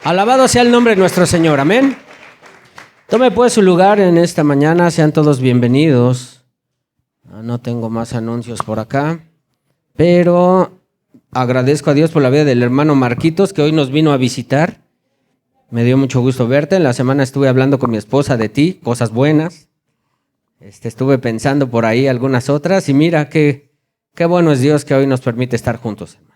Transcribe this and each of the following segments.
Alabado sea el nombre de nuestro Señor, amén. Tome pues su lugar en esta mañana, sean todos bienvenidos. No tengo más anuncios por acá, pero agradezco a Dios por la vida del hermano Marquitos, que hoy nos vino a visitar. Me dio mucho gusto verte. En la semana estuve hablando con mi esposa de ti, cosas buenas. Estuve pensando por ahí algunas otras y mira qué bueno es Dios que hoy nos permite estar juntos, hermano.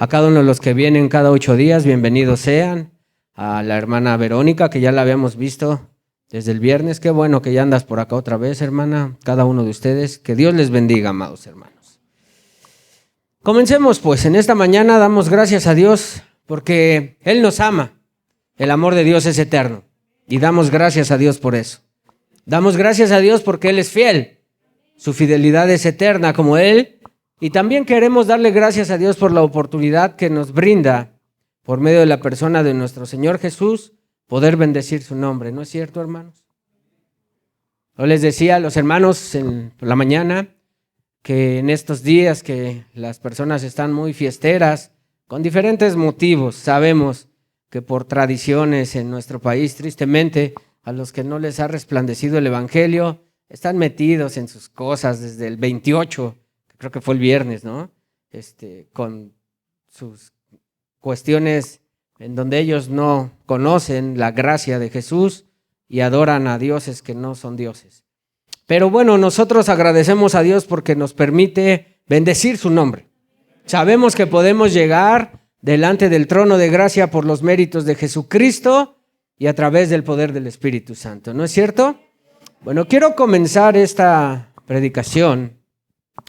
A cada uno de los que vienen cada 8 días, bienvenidos sean. A la hermana Verónica, que ya la habíamos visto desde el viernes. Qué bueno que ya andas por acá otra vez, hermana. Cada uno de ustedes. Que Dios les bendiga, amados hermanos. Comencemos pues. En esta mañana damos gracias a Dios porque Él nos ama. El amor de Dios es eterno. Y damos gracias a Dios por eso. Damos gracias a Dios porque Él es fiel. Su fidelidad es eterna como Él. Y también queremos darle gracias a Dios por la oportunidad que nos brinda por medio de la persona de nuestro Señor Jesús, poder bendecir su nombre. ¿No es cierto, hermanos? Yo les decía a los hermanos en la mañana que en estos días que las personas están muy fiesteras, con diferentes motivos, sabemos que por tradiciones en nuestro país, tristemente, a los que no les ha resplandecido el Evangelio, están metidos en sus cosas desde el 28, creo que fue el viernes, ¿no? Con sus cuestiones en donde ellos no conocen la gracia de Jesús y adoran a dioses que no son dioses. Pero bueno, nosotros agradecemos a Dios porque nos permite bendecir su nombre. Sabemos que podemos llegar delante del trono de gracia por los méritos de Jesucristo y a través del poder del Espíritu Santo, ¿no es cierto? Bueno, quiero comenzar esta predicación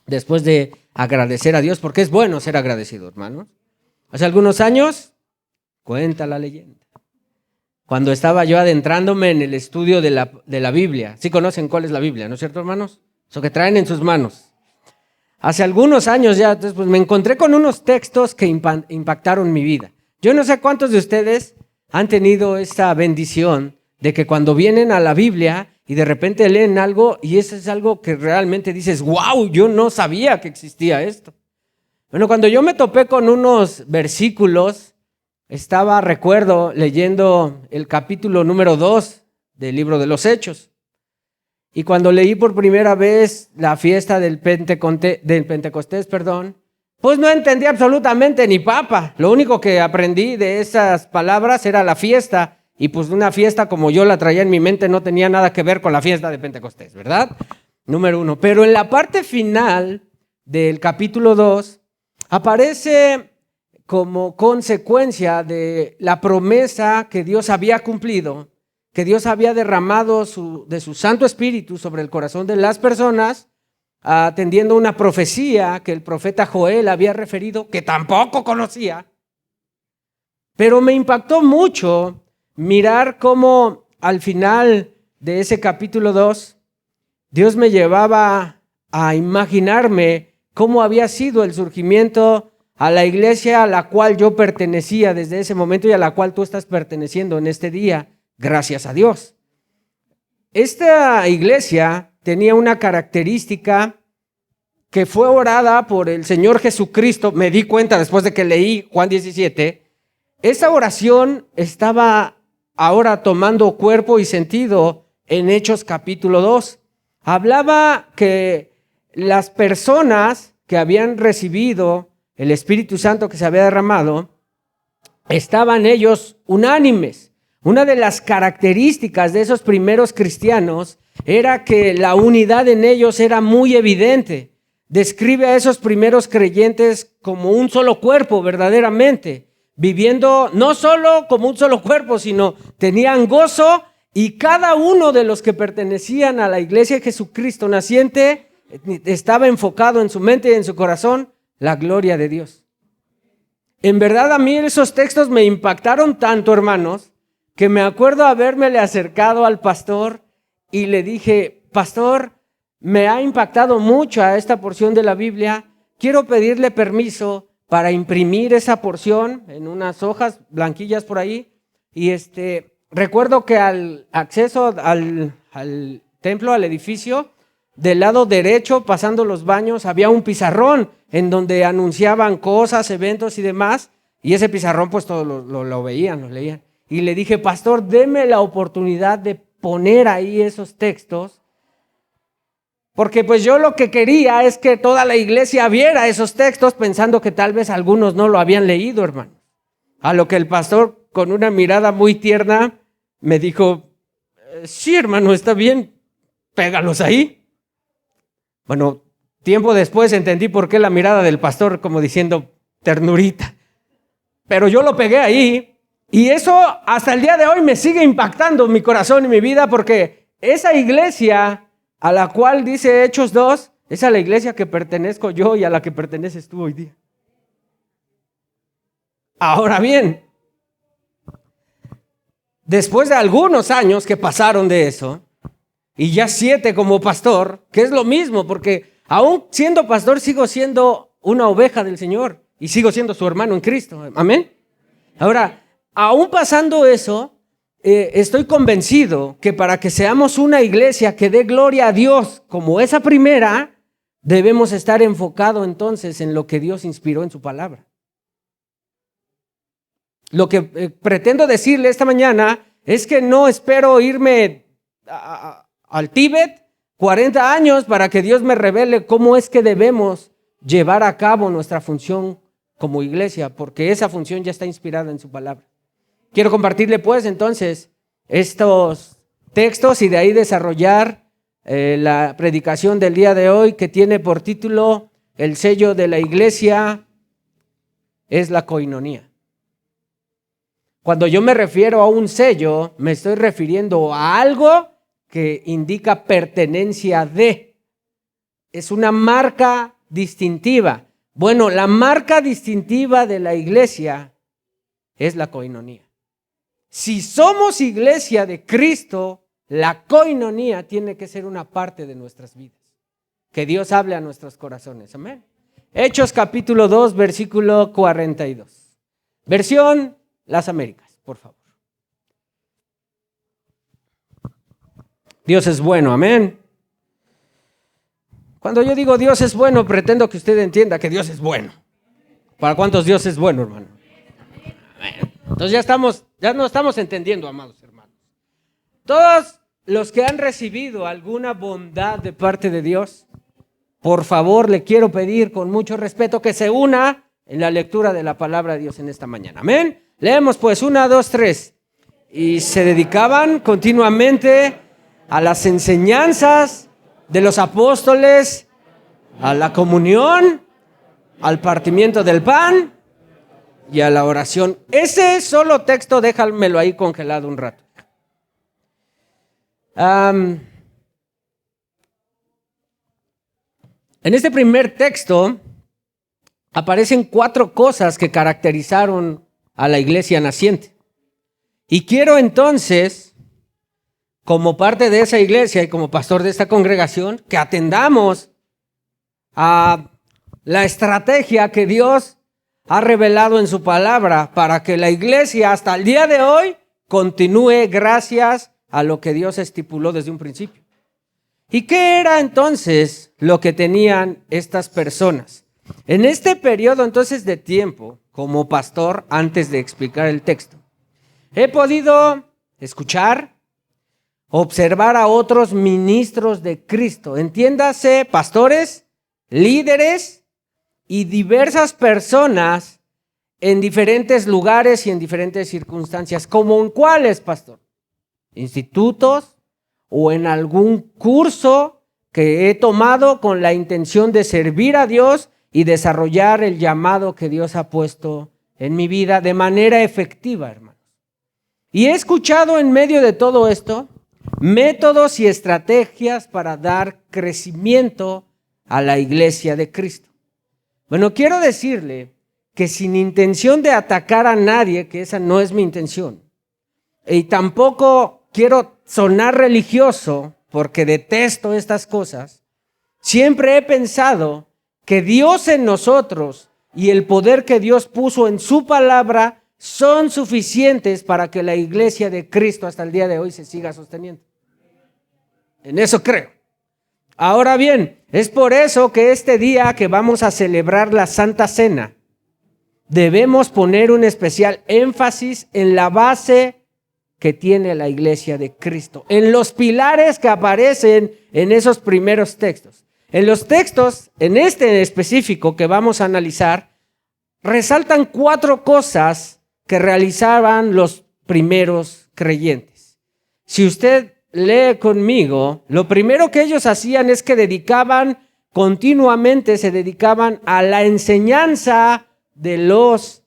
después de agradecer a Dios, porque es bueno ser agradecido, hermanos. Hace algunos años, cuenta la leyenda, cuando estaba yo adentrándome en el estudio de la Biblia. ¿Sí conocen cuál es la Biblia, no es cierto, hermanos? Eso que traen en sus manos. Hace algunos años ya, entonces, pues me encontré con unos textos que impactaron mi vida. Yo no sé cuántos de ustedes han tenido esta bendición de que cuando vienen a la Biblia y de repente leen algo y eso es algo que realmente dices, wow, yo no sabía que existía esto. Bueno, cuando yo me topé con unos versículos, recuerdo, leyendo el capítulo número 2 del libro de los Hechos. Y cuando leí por primera vez la fiesta del Pentecostés, pues no entendí absolutamente ni papa. Lo único que aprendí de esas palabras era la fiesta. Y pues una fiesta como yo la traía en mi mente no tenía nada que ver con la fiesta de Pentecostés, ¿verdad? Número 1. Pero en la parte final del capítulo 2 aparece como consecuencia de la promesa que Dios había cumplido, que Dios había derramado de su Santo Espíritu sobre el corazón de las personas, atendiendo una profecía que el profeta Joel había referido, que tampoco conocía. Pero me impactó mucho mirar cómo al final de ese capítulo 2, Dios me llevaba a imaginarme cómo había sido el surgimiento a la iglesia a la cual yo pertenecía desde ese momento y a la cual tú estás perteneciendo en este día, gracias a Dios. Esta iglesia tenía una característica que fue orada por el Señor Jesucristo. Me di cuenta después de que leí Juan 17, esa oración estaba ahora tomando cuerpo y sentido en Hechos capítulo 2. Hablaba que las personas que habían recibido el Espíritu Santo que se había derramado, estaban ellos unánimes. Una de las características de esos primeros cristianos era que la unidad en ellos era muy evidente. Describe a esos primeros creyentes como un solo cuerpo verdaderamente, viviendo no solo como un solo cuerpo, sino tenían gozo y cada uno de los que pertenecían a la iglesia de Jesucristo naciente estaba enfocado en su mente y en su corazón la gloria de Dios. En verdad a mí esos textos me impactaron tanto, hermanos, que me acuerdo habérmele acercado al pastor y le dije, pastor, me ha impactado mucho a esta porción de la Biblia, quiero pedirle permiso para imprimir esa porción en unas hojas blanquillas por ahí. Y recuerdo que al acceso al templo, al edificio, del lado derecho, pasando los baños, había un pizarrón en donde anunciaban cosas, eventos y demás. Y ese pizarrón pues todos lo veían, lo leían. Y le dije, pastor, deme la oportunidad de poner ahí esos textos, porque pues yo lo que quería es que toda la iglesia viera esos textos, pensando que tal vez algunos no lo habían leído, hermano. A lo que el pastor, con una mirada muy tierna, me dijo, sí, hermano, está bien, pégalos ahí. Bueno, tiempo después entendí por qué la mirada del pastor, como diciendo, ternurita. Pero yo lo pegué ahí, y eso hasta el día de hoy me sigue impactando mi corazón y mi vida, porque esa iglesia a la cual dice Hechos 2, es a la iglesia que pertenezco yo y a la que perteneces tú hoy día. Ahora bien, después de algunos años que pasaron de eso, y ya 7 como pastor, que es lo mismo, porque aún siendo pastor sigo siendo una oveja del Señor y sigo siendo su hermano en Cristo. Amén. Ahora, aún pasando eso, estoy convencido que para que seamos una iglesia que dé gloria a Dios como esa primera, debemos estar enfocados entonces en lo que Dios inspiró en su palabra. Lo que pretendo decirle esta mañana es que no espero irme al Tíbet 40 años para que Dios me revele cómo es que debemos llevar a cabo nuestra función como iglesia, porque esa función ya está inspirada en su palabra. Quiero compartirle pues entonces estos textos y de ahí desarrollar la predicación del día de hoy, que tiene por título: el sello de la iglesia es la coinonía. Cuando yo me refiero a un sello, me estoy refiriendo a algo que indica pertenencia de. Es una marca distintiva. Bueno, la marca distintiva de la iglesia es la coinonía. Si somos iglesia de Cristo, la coinonía tiene que ser una parte de nuestras vidas. Que Dios hable a nuestros corazones. Amén. Hechos capítulo 2, versículo 42. Versión Las Américas, por favor. Dios es bueno, amén. Cuando yo digo Dios es bueno, pretendo que usted entienda que Dios es bueno. ¿Para cuántos Dios es bueno, hermano? Amén. Entonces ya no estamos entendiendo, amados hermanos. Todos los que han recibido alguna bondad de parte de Dios, por favor, le quiero pedir con mucho respeto que se una en la lectura de la palabra de Dios en esta mañana. Amén. Leemos pues 1, 2, 3. Y se dedicaban continuamente a las enseñanzas de los apóstoles, a la comunión, al partimiento del pan y a la oración. Ese solo texto déjamelo ahí congelado un rato. En este primer texto aparecen 4 cosas que caracterizaron a la iglesia naciente. Y quiero entonces, como parte de esa iglesia y como pastor de esta congregación, que atendamos a la estrategia que Dios ha revelado en su palabra para que la iglesia hasta el día de hoy continúe gracias a lo que Dios estipuló desde un principio. ¿Y qué era entonces lo que tenían estas personas? En este periodo entonces de tiempo, como pastor, antes de explicar el texto, he podido escuchar, observar a otros ministros de Cristo, entiéndase, pastores, líderes y diversas personas en diferentes lugares y en diferentes circunstancias. ¿Cómo en cuáles, pastor? Institutos o en algún curso que he tomado con la intención de servir a Dios y desarrollar el llamado que Dios ha puesto en mi vida de manera efectiva, hermanos. Y he escuchado en medio de todo esto métodos y estrategias para dar crecimiento a la iglesia de Cristo. Bueno, quiero decirle que sin intención de atacar a nadie, que esa no es mi intención, y tampoco quiero sonar religioso porque detesto estas cosas, siempre he pensado que Dios en nosotros y el poder que Dios puso en su palabra son suficientes para que la iglesia de Cristo hasta el día de hoy se siga sosteniendo. En eso creo. Ahora bien, es por eso que este día que vamos a celebrar la Santa Cena, debemos poner un especial énfasis en la base que tiene la iglesia de Cristo, en los pilares que aparecen en esos primeros textos. En los textos, en este específico que vamos a analizar, resaltan 4 cosas que realizaban los primeros creyentes. Si usted lee conmigo, lo primero que ellos hacían es que continuamente se dedicaban a la enseñanza de los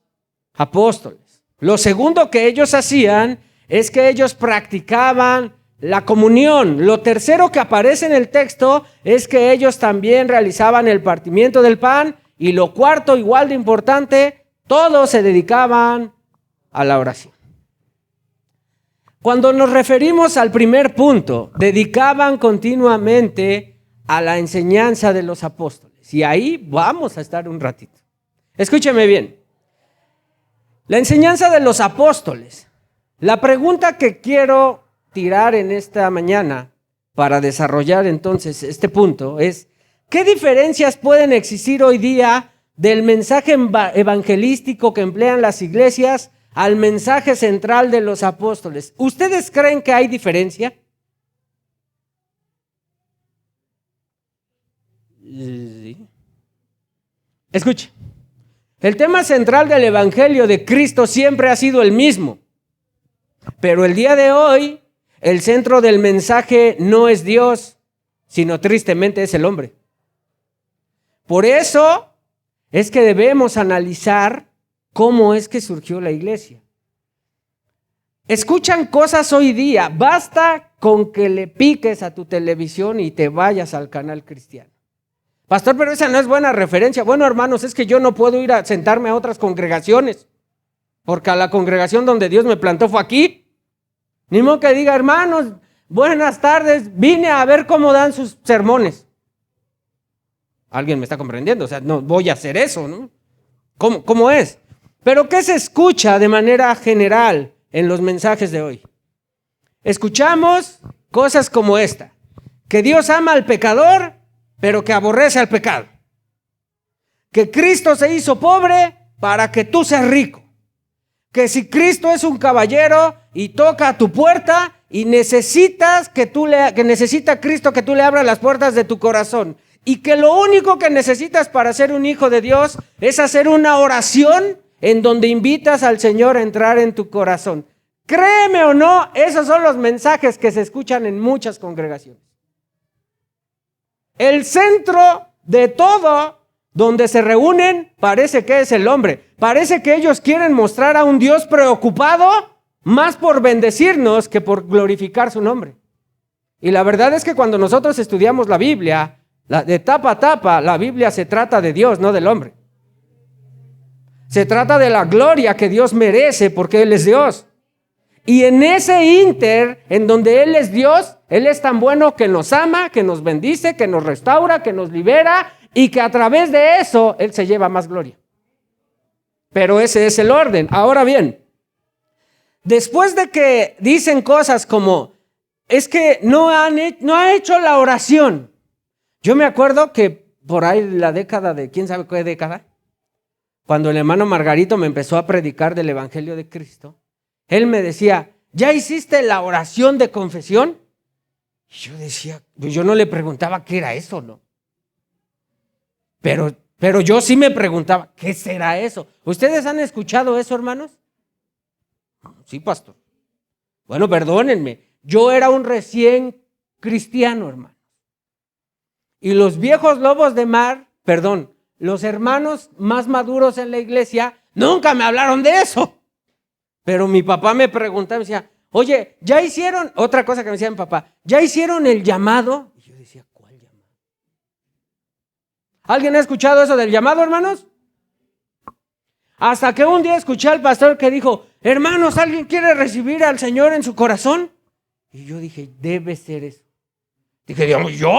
apóstoles. Lo segundo que ellos hacían es que ellos practicaban la comunión. Lo tercero que aparece en el texto es que ellos también realizaban el partimiento del pan. Y lo cuarto, igual de importante, todos se dedicaban a la oración. Cuando nos referimos al primer punto, dedicaban continuamente a la enseñanza de los apóstoles. Y ahí vamos a estar un ratito. Escúcheme bien. La enseñanza de los apóstoles. La pregunta que quiero tirar en esta mañana para desarrollar entonces este punto es: ¿qué diferencias pueden existir hoy día del mensaje evangelístico que emplean las iglesias al mensaje central de los apóstoles? ¿Ustedes creen que hay diferencia? Sí. Escuche, el tema central del evangelio de Cristo siempre ha sido el mismo, pero el día de hoy el centro del mensaje no es Dios, sino tristemente es el hombre. Por eso es que debemos analizar cómo es que surgió la iglesia. Escuchan cosas hoy día, basta con que le piques a tu televisión y te vayas al canal cristiano. Pastor, pero esa no es buena referencia. Bueno, hermanos, es que yo no puedo ir a sentarme a otras congregaciones, porque a la congregación donde Dios me plantó fue aquí. Ni modo que diga: hermanos, buenas tardes, vine a ver cómo dan sus sermones. ¿Alguien me está comprendiendo? O sea, no voy a hacer eso, ¿no? ¿Cómo es? Pero ¿qué se escucha de manera general en los mensajes de hoy? Escuchamos cosas como esta: que Dios ama al pecador, pero que aborrece al pecado. Que Cristo se hizo pobre para que tú seas rico. Que si Cristo es un caballero y toca a tu puerta y necesita Cristo que tú le abras las puertas de tu corazón. Y que lo único que necesitas para ser un hijo de Dios es hacer una oración en donde invitas al Señor a entrar en tu corazón. Créeme o no, esos son los mensajes que se escuchan en muchas congregaciones. El centro de todo, donde se reúnen, parece que es el hombre. Parece que ellos quieren mostrar a un Dios preocupado más por bendecirnos que por glorificar su nombre. Y la verdad es que cuando nosotros estudiamos la Biblia, de tapa a tapa, la Biblia se trata de Dios, no del hombre. Se trata de la gloria que Dios merece porque Él es Dios. Y en ese ínter, en donde Él es Dios, Él es tan bueno que nos ama, que nos bendice, que nos restaura, que nos libera, y que a través de eso Él se lleva más gloria. Pero ese es el orden. Ahora bien, después de que dicen cosas como: es que no ha hecho la oración. Yo me acuerdo que por ahí la década de, ¿quién sabe qué década? Cuando el hermano Margarito me empezó a predicar del Evangelio de Cristo, él me decía: ¿ya hiciste la oración de confesión? Y yo decía, yo no le preguntaba qué era eso, ¿no? Pero yo sí me preguntaba, ¿qué será eso? ¿Ustedes han escuchado eso, hermanos? Sí, pastor. Bueno, perdónenme, yo era un recién cristiano, hermano. Y los viejos lobos de mar, los hermanos más maduros en la iglesia, nunca me hablaron de eso. Pero mi papá me preguntaba, me decía: oye, ¿ya hicieron? Otra cosa que me decía mi papá: ¿ya hicieron el llamado? Y yo decía: ¿cuál llamado? ¿Alguien ha escuchado eso del llamado, hermanos? Hasta que un día escuché al pastor que dijo: hermanos, ¿alguien quiere recibir al Señor en su corazón? Y yo dije: debe ser eso. Dije: digamos, ¿yo?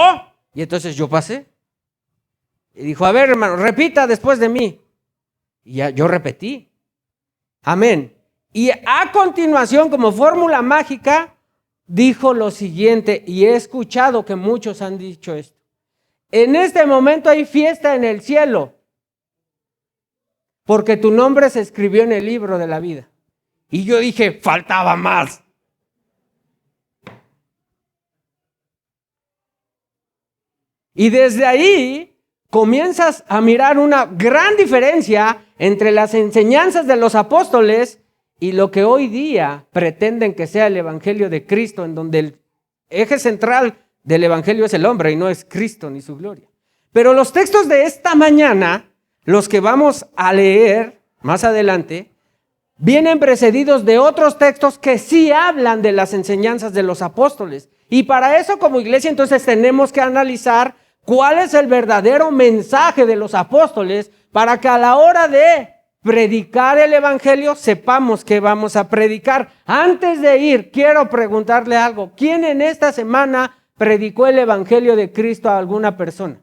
Y entonces yo pasé. Y dijo: a ver, hermano, repita después de mí. Y ya yo repetí. Amén. Y a continuación, como fórmula mágica, dijo lo siguiente, y he escuchado que muchos han dicho esto: en este momento hay fiesta en el cielo. porque tu nombre se escribió en el libro de la vida. Y yo dije, faltaba más. Y desde ahí comienzas a mirar una gran diferencia entre las enseñanzas de los apóstoles y lo que hoy día pretenden que sea el Evangelio de Cristo, en donde el eje central del Evangelio es el hombre y no es Cristo ni su gloria. Pero los textos de esta mañana, los que vamos a leer más adelante, vienen precedidos de otros textos que sí hablan de las enseñanzas de los apóstoles. Y para eso, como iglesia, entonces tenemos que analizar cuál es el verdadero mensaje de los apóstoles para que a la hora de predicar el evangelio sepamos qué vamos a predicar. Antes de ir, quiero preguntarle algo. ¿Quién en esta semana predicó el evangelio de Cristo a alguna persona?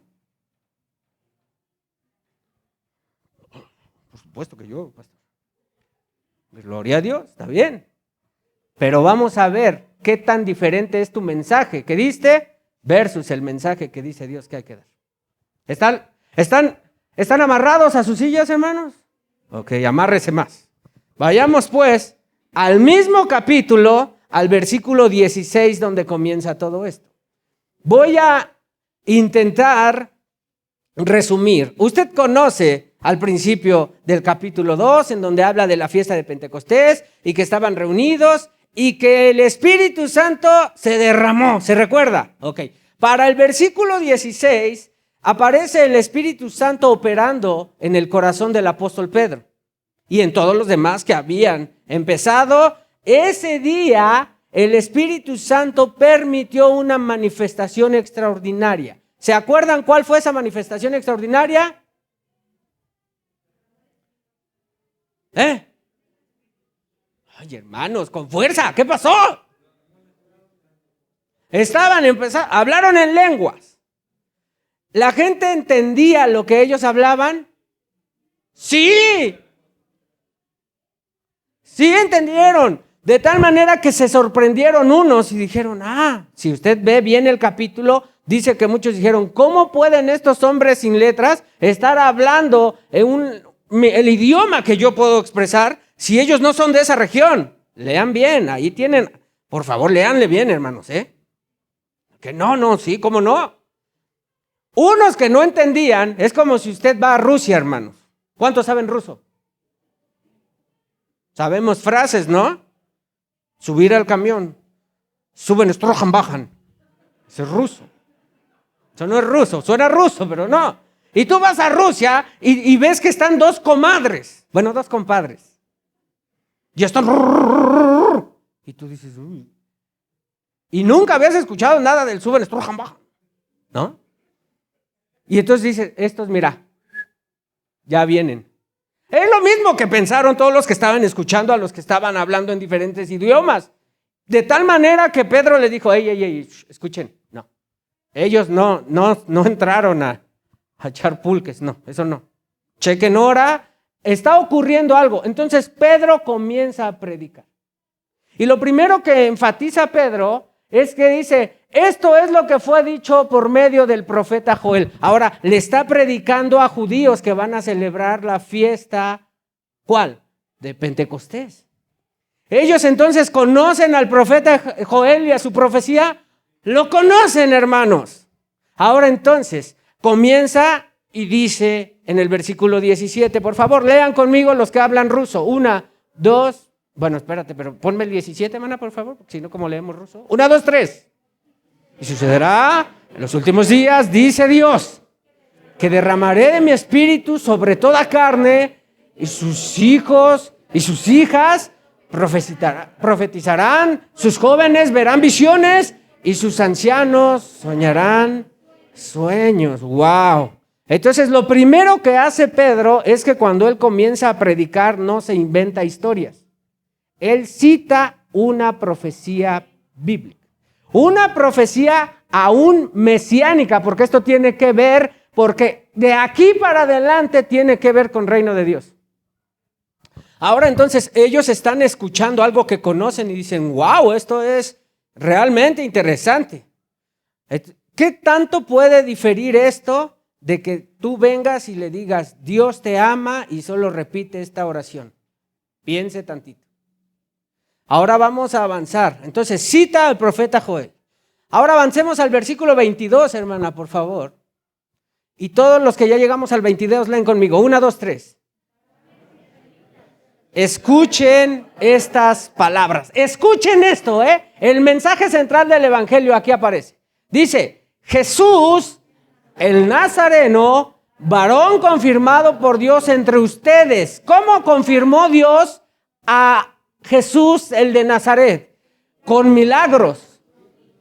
Por supuesto que yo, pastor. Gloria a Dios, está bien. Pero vamos a ver qué tan diferente es tu mensaje que diste versus el mensaje que dice Dios que hay que dar. ¿Están amarrados a sus sillas, hermanos? Ok, amárrese más. Vayamos pues al mismo capítulo, al versículo 16, donde comienza todo esto. Voy a intentar resumir. Usted conoce al principio del capítulo 2, en donde habla de la fiesta de Pentecostés y que estaban reunidos y que el Espíritu Santo se derramó. ¿Se recuerda? Ok. Para el versículo 16 aparece el Espíritu Santo operando en el corazón del apóstol Pedro y en todos los demás que habían empezado. Ese día el Espíritu Santo permitió una manifestación extraordinaria. ¿Se acuerdan cuál fue esa manifestación extraordinaria? Ay, hermanos, con fuerza, ¿qué pasó? Hablaron en lenguas. ¿La gente entendía lo que ellos hablaban? Sí. Sí entendieron. De tal manera que se sorprendieron unos y dijeron, si usted ve bien el capítulo, dice que muchos dijeron, ¿cómo pueden estos hombres sin letras estar hablando el idioma que yo puedo expresar si ellos no son de esa región? Lean bien, ahí tienen, por favor, leanle bien, hermanos, Que sí, ¿cómo no? Unos que no entendían, es como si usted va a Rusia, hermanos. ¿Cuántos saben ruso? Sabemos frases, ¿no? Subir al camión. Suben, strojan, bajan. Eso es ruso. Eso no es ruso, suena ruso, pero no. Y tú vas a Rusia y ves que están dos comadres. Bueno, dos compadres. Y están... Y tú dices, uy. Y nunca habías escuchado nada del suben, strojan, bajan. ¿No? Y entonces dices, estos, mira, ya vienen. Es lo mismo que pensaron todos los que estaban escuchando a los que estaban hablando en diferentes idiomas. De tal manera que Pedro le dijo, ey, escuchen, no. Ellos no entraron a echar pulques, no, eso no. Chequen hora, está ocurriendo algo. Entonces Pedro comienza a predicar. Y lo primero que enfatiza Pedro es que dice, esto es lo que fue dicho por medio del profeta Joel. Ahora, le está predicando a judíos que van a celebrar la fiesta, ¿cuál? De Pentecostés. Ellos entonces conocen al profeta Joel y a su profecía. Lo conocen, hermanos. Ahora entonces, comienza y dice en el versículo 17, por favor, lean conmigo los que hablan ruso. 1, 2, bueno, espérate, pero ponme el 17, hermana, por favor, porque si no, ¿cómo leemos ruso? 1, 2, 3. Y sucederá en los últimos días, dice Dios, que derramaré de mi espíritu sobre toda carne, y sus hijos y sus hijas profetizarán, sus jóvenes verán visiones, y sus ancianos soñarán sueños. ¡Wow! Entonces, lo primero que hace Pedro es que cuando él comienza a predicar, no se inventa historias. Él cita una profecía bíblica. Una profecía aún mesiánica, porque esto tiene que ver, porque de aquí para adelante tiene que ver con reino de Dios. Ahora entonces ellos están escuchando algo que conocen y dicen, wow, esto es realmente interesante. ¿Qué tanto puede diferir esto de que tú vengas y le digas, Dios te ama, y solo repite esta oración. Piense tantito. Ahora vamos a avanzar. Entonces, cita al profeta Joel. Ahora avancemos al versículo 22, hermana, por favor. Y todos los que ya llegamos al 22, leen conmigo. 1, 2, 3. Escuchen estas palabras. Escuchen esto, El mensaje central del evangelio aquí aparece. Dice, Jesús, el Nazareno, varón confirmado por Dios entre ustedes. ¿Cómo confirmó Dios a Jesús, el de Nazaret? Con milagros,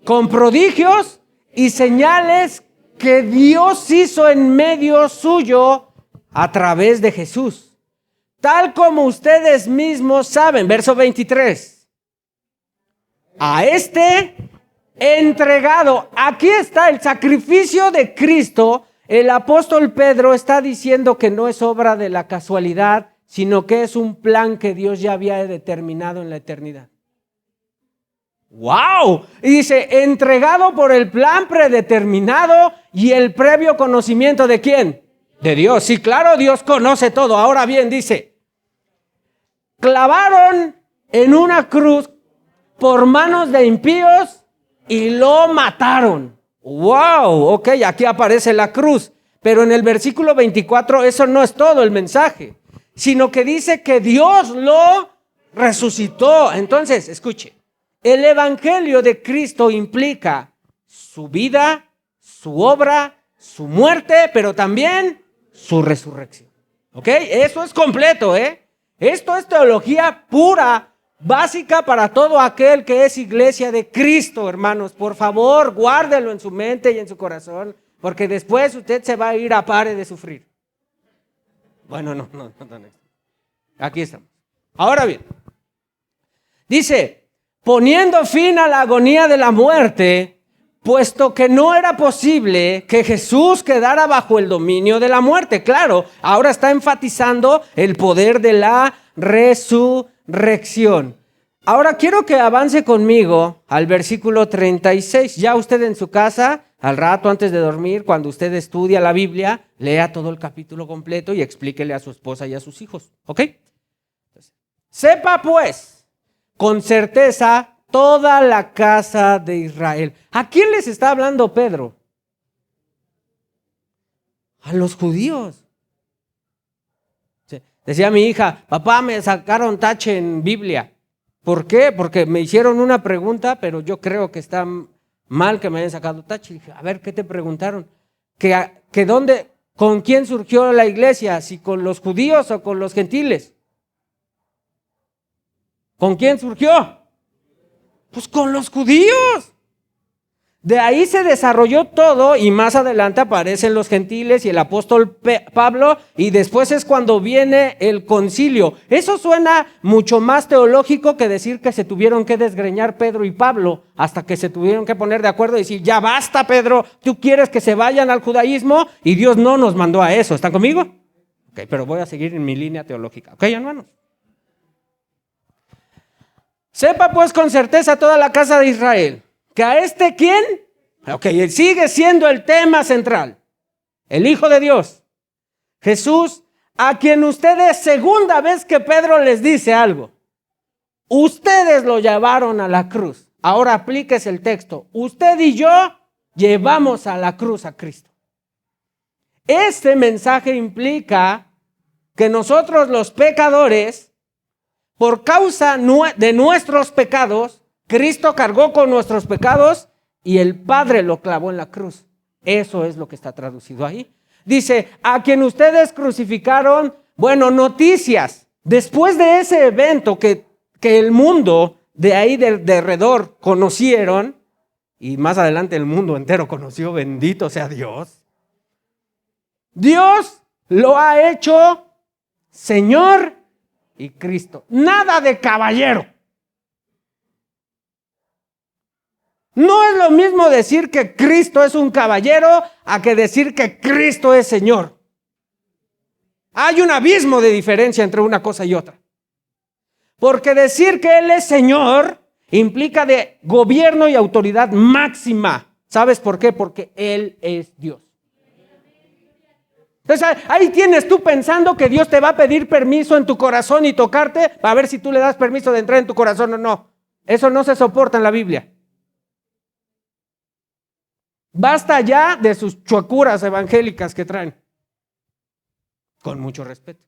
con prodigios y señales que Dios hizo en medio suyo a través de Jesús. Tal como ustedes mismos saben, verso 23. A este entregado, aquí está el sacrificio de Cristo. El apóstol Pedro está diciendo que no es obra de la casualidad, sino que es un plan que Dios ya había determinado en la eternidad. ¡Wow! Y dice, entregado por el plan predeterminado y el previo conocimiento ¿de quién? De Dios. Sí, claro, Dios conoce todo. Ahora bien, dice, clavaron en una cruz por manos de impíos y lo mataron. ¡Wow! Ok, aquí aparece la cruz. Pero en el versículo 24 eso no es todo el mensaje, sino que dice que Dios lo resucitó. Entonces, escuche, el evangelio de Cristo implica su vida, su obra, su muerte, pero también su resurrección. ¿Ok? Eso es completo, Esto es teología pura, básica para todo aquel que es iglesia de Cristo, hermanos. Por favor, guárdelo en su mente y en su corazón, porque después usted se va a ir a pare de sufrir. Bueno, no. Aquí estamos. Ahora bien, dice, poniendo fin a la agonía de la muerte, puesto que no era posible que Jesús quedara bajo el dominio de la muerte. Claro, ahora está enfatizando el poder de la resurrección. Ahora quiero que avance conmigo al versículo 36. Ya usted en su casa, al rato antes de dormir, cuando usted estudia la Biblia, lea todo el capítulo completo y explíquele a su esposa y a sus hijos. ¿Ok? Entonces, sepa pues, con certeza, toda la casa de Israel. ¿A quién les está hablando Pedro? A los judíos. Sí. Decía mi hija, papá, me sacaron tache en Biblia. ¿Por qué? Porque me hicieron una pregunta, pero yo creo que está mal que me hayan sacado tache. Dije, a ver, ¿qué te preguntaron? ¿Que dónde, con quién surgió la iglesia? ¿Si con los judíos o con los gentiles? ¿Con quién surgió? Pues con los judíos. De ahí se desarrolló todo y más adelante aparecen los gentiles y el apóstol Pablo y después es cuando viene el concilio. Eso suena mucho más teológico que decir que se tuvieron que desgreñar Pedro y Pablo hasta que se tuvieron que poner de acuerdo y decir, ya basta Pedro, tú quieres que se vayan al judaísmo y Dios no nos mandó a eso. ¿Están conmigo? Ok, pero voy a seguir en mi línea teológica. Ok, hermanos. Sepa pues con certeza toda la casa de Israel, que a este ¿quién? Ok, él sigue siendo el tema central, el Hijo de Dios, Jesús, a quien ustedes, segunda vez que Pedro les dice algo, ustedes lo llevaron a la cruz. Ahora aplíquese el texto, usted y yo llevamos a la cruz a Cristo. Este mensaje implica que nosotros los pecadores, por causa de nuestros pecados, Cristo cargó con nuestros pecados y el Padre lo clavó en la cruz. Eso es lo que está traducido ahí. Dice, a quien ustedes crucificaron, bueno, noticias. Después de ese evento que el mundo de ahí de alrededor conocieron, y más adelante el mundo entero conoció, bendito sea Dios. Dios lo ha hecho Señor y Cristo. Nada de caballero. No es lo mismo decir que Cristo es un caballero a que decir que Cristo es Señor. Hay un abismo de diferencia entre una cosa y otra. Porque decir que Él es Señor implica de gobierno y autoridad máxima. ¿Sabes por qué? Porque Él es Dios. Entonces ahí tienes tú pensando que Dios te va a pedir permiso en tu corazón y tocarte para ver si tú le das permiso de entrar en tu corazón o no. Eso no se soporta en la Biblia. Basta ya de sus chuecuras evangélicas que traen. Con mucho respeto.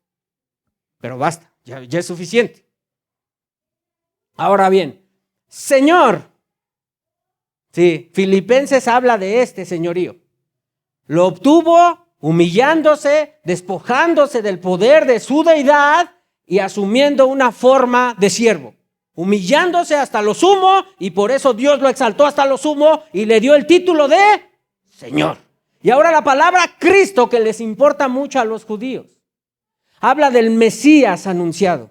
Pero basta, ya es suficiente. Ahora bien, Señor. Sí, Filipenses habla de este señorío. Lo obtuvo humillándose, despojándose del poder de su deidad y asumiendo una forma de siervo. Humillándose hasta lo sumo, y por eso Dios lo exaltó hasta lo sumo y le dio el título de Señor. Y ahora la palabra Cristo, que les importa mucho a los judíos, habla del Mesías anunciado,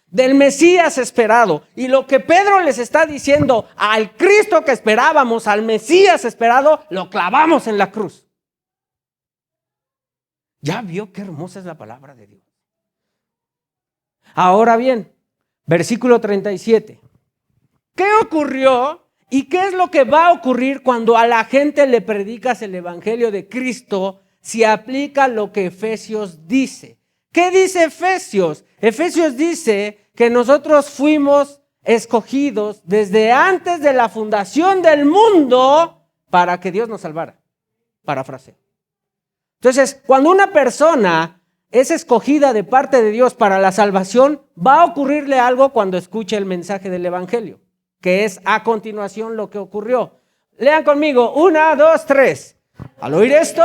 del Mesías esperado. Y lo que Pedro les está diciendo, al Cristo que esperábamos, al Mesías esperado, lo clavamos en la cruz. ¿Ya vio qué hermosa es la palabra de Dios? Ahora bien, versículo 37. ¿Qué ocurrió y qué es lo que va a ocurrir cuando a la gente le predicas el evangelio de Cristo si aplica lo que Efesios dice? ¿Qué dice Efesios? Efesios dice que nosotros fuimos escogidos desde antes de la fundación del mundo para que Dios nos salvara. Parafraseo. Entonces, cuando una persona es escogida de parte de Dios para la salvación, va a ocurrirle algo cuando escuche el mensaje del evangelio, que es a continuación lo que ocurrió. Lean conmigo, 1, 2, 3. Al oír esto,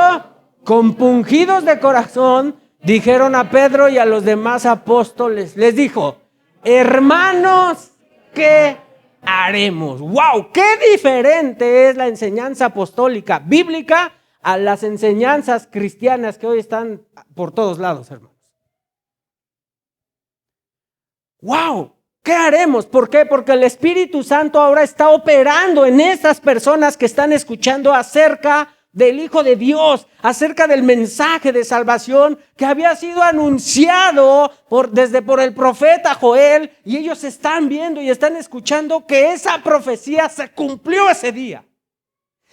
compungidos de corazón, dijeron a Pedro y a los demás apóstoles, les dijo, hermanos, ¿qué haremos? ¡Wow! ¡Qué diferente es la enseñanza apostólica bíblica a las enseñanzas cristianas que hoy están por todos lados, hermanos! ¡Wow! ¿Qué haremos? ¿Por qué? Porque el Espíritu Santo ahora está operando en esas personas que están escuchando acerca del Hijo de Dios, acerca del mensaje de salvación que había sido anunciado por el profeta Joel, y ellos están viendo y están escuchando que esa profecía se cumplió ese día.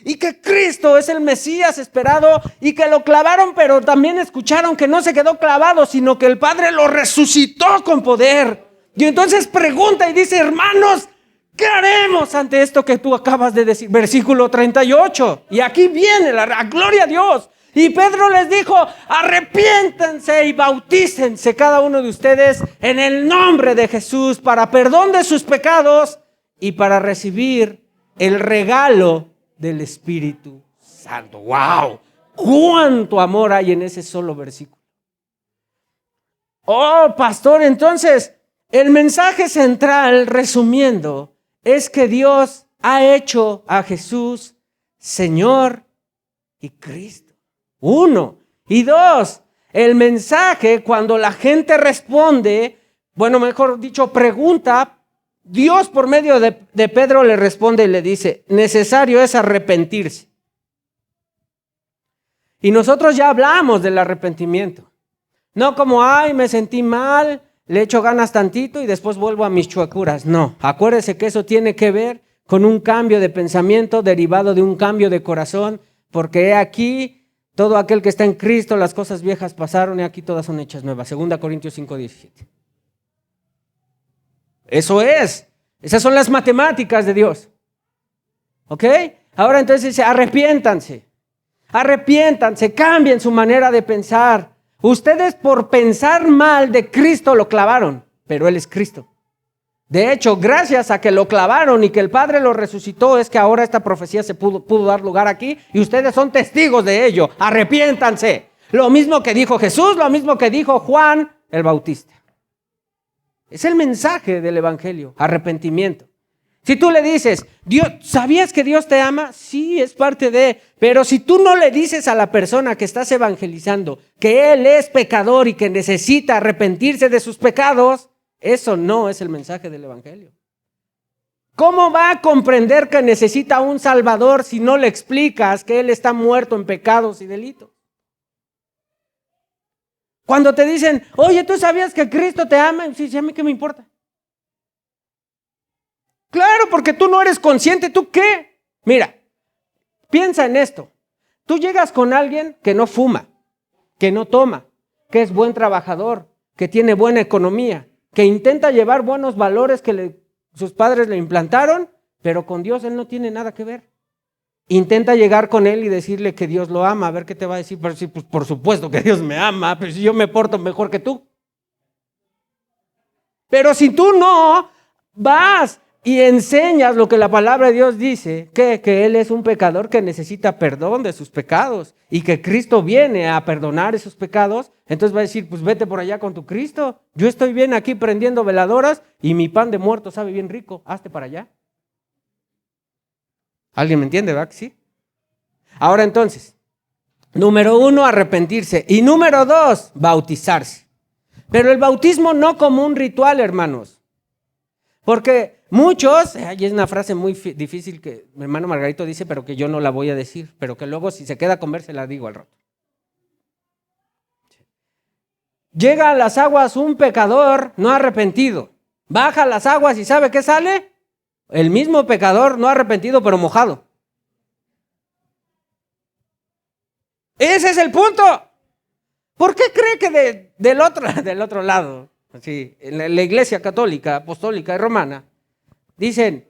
Y que Cristo es el Mesías esperado y que lo clavaron, pero también escucharon que no se quedó clavado, sino que el Padre lo resucitó con poder. Y entonces pregunta y dice, hermanos, ¿qué haremos ante esto que tú acabas de decir? Versículo 38. Y aquí viene la gloria a Dios. Y Pedro les dijo, arrepiéntanse y bautícense cada uno de ustedes en el nombre de Jesús para perdón de sus pecados y para recibir el regalo del Espíritu Santo. ¡Wow! ¡Cuánto amor hay en ese solo versículo! Oh, pastor, entonces el mensaje central, resumiendo, es que Dios ha hecho a Jesús Señor y Cristo. 1. Y 2, el mensaje, cuando la gente responde, bueno, mejor dicho, pregunta, Dios por medio de Pedro le responde y le dice, necesario es arrepentirse. Y nosotros ya hablamos del arrepentimiento. No como, ay, me sentí mal, le echo ganas tantito y después vuelvo a mis chuecuras. No, acuérdese que eso tiene que ver con un cambio de pensamiento derivado de un cambio de corazón, porque he aquí, todo aquel que está en Cristo, las cosas viejas pasaron y aquí todas son hechas nuevas. 2 Corintios 5:17. Eso es. Esas son las matemáticas de Dios. ¿Ok? Ahora entonces dice, arrepiéntanse. Arrepiéntanse, cambien su manera de pensar. Ustedes por pensar mal de Cristo lo clavaron, pero Él es Cristo. De hecho, gracias a que lo clavaron y que el Padre lo resucitó, es que ahora esta profecía se pudo dar lugar aquí y ustedes son testigos de ello. Arrepiéntanse. Lo mismo que dijo Jesús, lo mismo que dijo Juan el Bautista. Es el mensaje del evangelio, arrepentimiento. Si tú le dices, ¿sabías que Dios te ama? Sí, es parte de, pero si tú no le dices a la persona que estás evangelizando que él es pecador y que necesita arrepentirse de sus pecados, eso no es el mensaje del evangelio. ¿Cómo va a comprender que necesita un Salvador si no le explicas que él está muerto en pecados y delitos? Cuando te dicen, oye, ¿tú sabías que Cristo te ama? Sí, ¿a mí qué me importa? Claro, porque tú no eres consciente. ¿Tú qué? Mira, piensa en esto. Tú llegas con alguien que no fuma, que no toma, que es buen trabajador, que tiene buena economía, que intenta llevar buenos valores que sus padres le implantaron, pero con Dios él no tiene nada que ver. Intenta llegar con él y decirle que Dios lo ama, a ver qué te va a decir. Pero sí, pues por supuesto que Dios me ama, pero si yo me porto mejor que tú. Pero si tú no vas y enseñas lo que la palabra de Dios dice, que Él es un pecador que necesita perdón de sus pecados y que Cristo viene a perdonar esos pecados, entonces va a decir, pues vete por allá con tu Cristo. Yo estoy bien aquí prendiendo veladoras y mi pan de muerto sabe bien rico, hazte para allá. ¿Alguien me entiende, verdad que sí? Ahora entonces, número 1, arrepentirse. Y número 2, bautizarse. Pero el bautismo no como un ritual, hermanos. Porque muchos, y es una frase muy difícil que mi hermano Margarito dice, pero que yo no la voy a decir, pero que luego si se queda a comer se la digo al rato. Llega a las aguas un pecador no arrepentido. Baja a las aguas y ¿sabe qué sale? El mismo pecador no arrepentido, pero mojado. Ese es el punto. ¿Por qué cree que del otro lado, así, en la iglesia católica, apostólica y romana, dicen,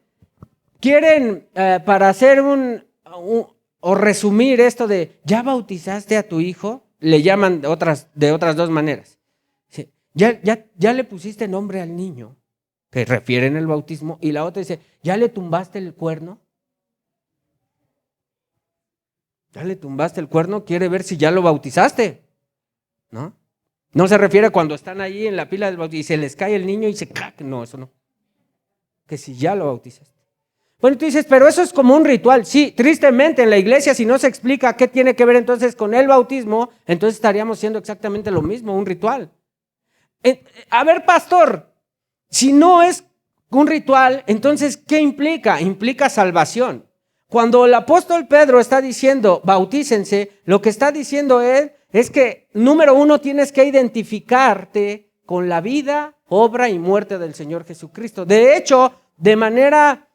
quieren para hacer o resumir esto de, ¿ya bautizaste a tu hijo? Le llaman de otras 2 maneras. ¿Ya le pusiste nombre al niño? Que refieren el bautismo. Y la otra dice, ¿ya le tumbaste el cuerno? ¿Ya le tumbaste el cuerno? Quiere ver si ya lo bautizaste, ¿no? No se refiere cuando están ahí en la pila del bautismo y se les cae el niño y se ¡crack! No, eso no. Que si ya lo bautizaste. Bueno, tú dices, pero eso es como un ritual. Sí, tristemente en la iglesia, si no se explica qué tiene que ver entonces con el bautismo, entonces estaríamos haciendo exactamente lo mismo, un ritual. A ver, pastor, si no es un ritual, entonces, ¿qué implica? Implica salvación. Cuando el apóstol Pedro está diciendo, bautícense, lo que está diciendo él es que, número 1, tienes que identificarte con la vida, obra y muerte del Señor Jesucristo. De hecho, de manera,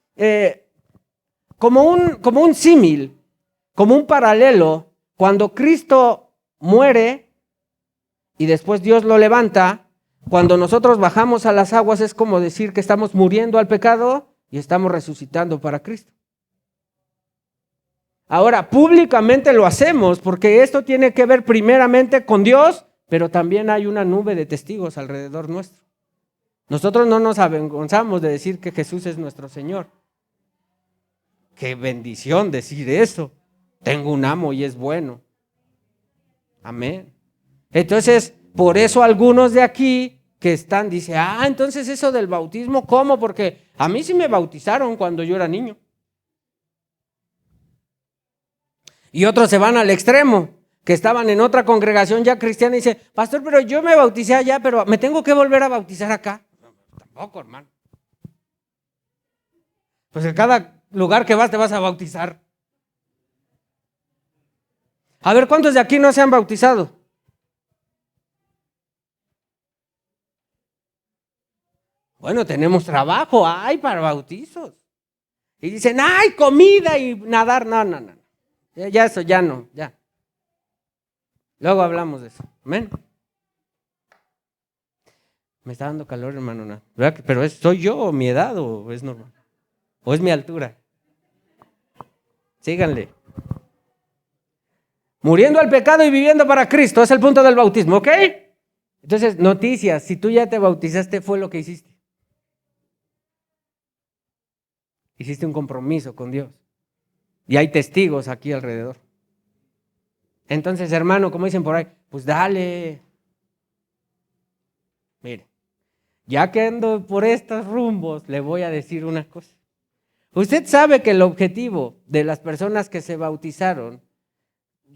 como un símil, como un paralelo, cuando Cristo muere y después Dios lo levanta, cuando nosotros bajamos a las aguas es como decir que estamos muriendo al pecado y estamos resucitando para Cristo. Ahora, públicamente lo hacemos porque esto tiene que ver primeramente con Dios, pero también hay una nube de testigos alrededor nuestro. Nosotros no nos avergonzamos de decir que Jesús es nuestro Señor. Qué bendición decir eso. Tengo un amo y es bueno. Amén. Entonces, por eso algunos de aquí que están, dicen, entonces eso del bautismo, ¿cómo? Porque a mí sí me bautizaron cuando yo era niño. Y otros se van al extremo, que estaban en otra congregación ya cristiana y dicen, pastor, pero yo me bauticé allá, pero me tengo que volver a bautizar acá. Tampoco, hermano. Pues en cada lugar que vas te vas a bautizar. A ver, ¿cuántos de aquí no se han bautizado? Bueno, tenemos trabajo, hay para bautizos. Y dicen, hay comida y nadar. No. Ya eso, ya no, ya. Luego hablamos de eso. Amén. Me está dando calor, hermano. ¿Verdad? Pero ¿soy yo o mi edad o es normal? ¿O es mi altura? Síganle. Muriendo al pecado y viviendo para Cristo. Es el punto del bautismo, ¿ok? Entonces, noticias. Si tú ya te bautizaste, fue lo que hiciste. Hiciste un compromiso con Dios. Y hay testigos aquí alrededor. Entonces, hermano, como dicen por ahí, pues dale. Mire, ya que ando por estos rumbos, le voy a decir una cosa. Usted sabe que el objetivo de las personas que se bautizaron,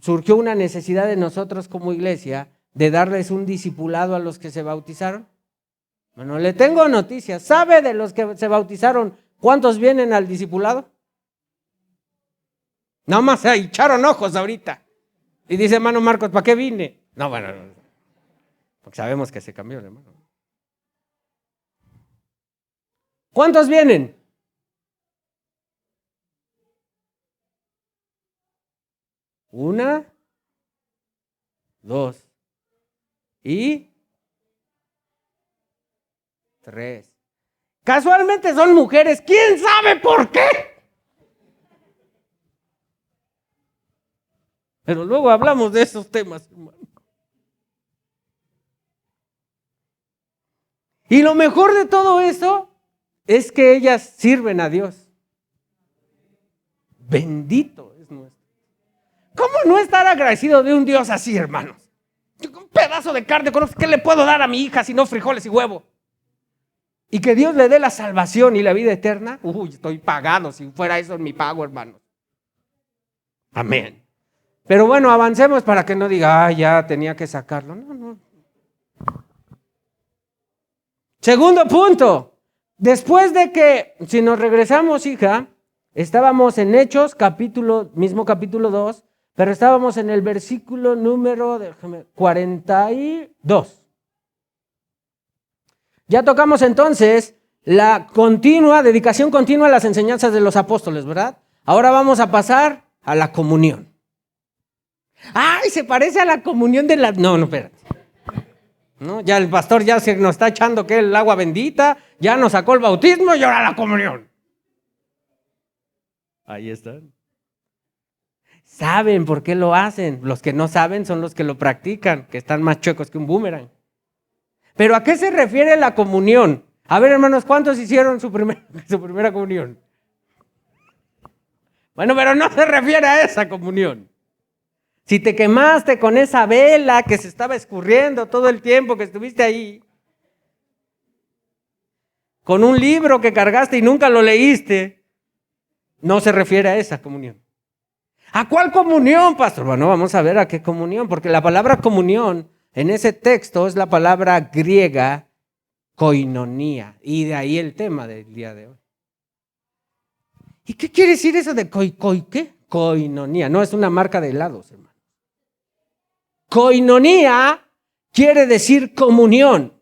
surgió una necesidad de nosotros como iglesia de darles un discipulado a los que se bautizaron. Bueno, le tengo noticias. ¿Sabe de los que se bautizaron cuántos vienen al discipulado? Nada más se echaron ojos ahorita. Y dice, hermano Marcos, ¿para qué vine? No, bueno, porque sabemos que se cambió el hermano. ¿Cuántos vienen? Una, dos. y 3. Casualmente son mujeres. ¿Quién sabe por qué? Pero luego hablamos de esos temas, hermano. Y lo mejor de todo eso es que ellas sirven a Dios. Bendito es nuestro. ¿Cómo no estar agradecido de un Dios así, hermanos? Un pedazo de carne, ¿qué le puedo dar a mi hija si no frijoles y huevo? Y que Dios le dé la salvación y la vida eterna. Uy, estoy pagado, si fuera eso en mi pago, hermanos. Amén. Pero bueno, avancemos para que no diga, ya tenía que sacarlo. No. Segundo punto. Después de que, si nos regresamos, hija, estábamos en Hechos, mismo capítulo 2, pero estábamos en el versículo número 42. Ya tocamos entonces la dedicación continua a las enseñanzas de los apóstoles, ¿verdad? Ahora vamos a pasar a la comunión. ¡Ay, se parece a la comunión de la... No, espérate. No, ya el pastor ya se nos está echando que el agua bendita, ya nos sacó el bautismo y ahora la comunión. Ahí están. ¿Saben por qué lo hacen? Los que no saben son los que lo practican, que están más chuecos que un boomerang. ¿Pero a qué se refiere la comunión? A ver, hermanos, ¿cuántos hicieron su primera comunión? Bueno, pero no se refiere a esa comunión. Si te quemaste con esa vela que se estaba escurriendo todo el tiempo que estuviste ahí, con un libro que cargaste y nunca lo leíste, no se refiere a esa comunión. ¿A cuál comunión, pastor? Bueno, vamos a ver a qué comunión, porque la palabra comunión en ese texto es la palabra griega koinonía, y de ahí el tema del día de hoy. ¿Y qué quiere decir eso de qué? Koinonía, no es una marca de helados, hermano. Koinonía quiere decir comunión.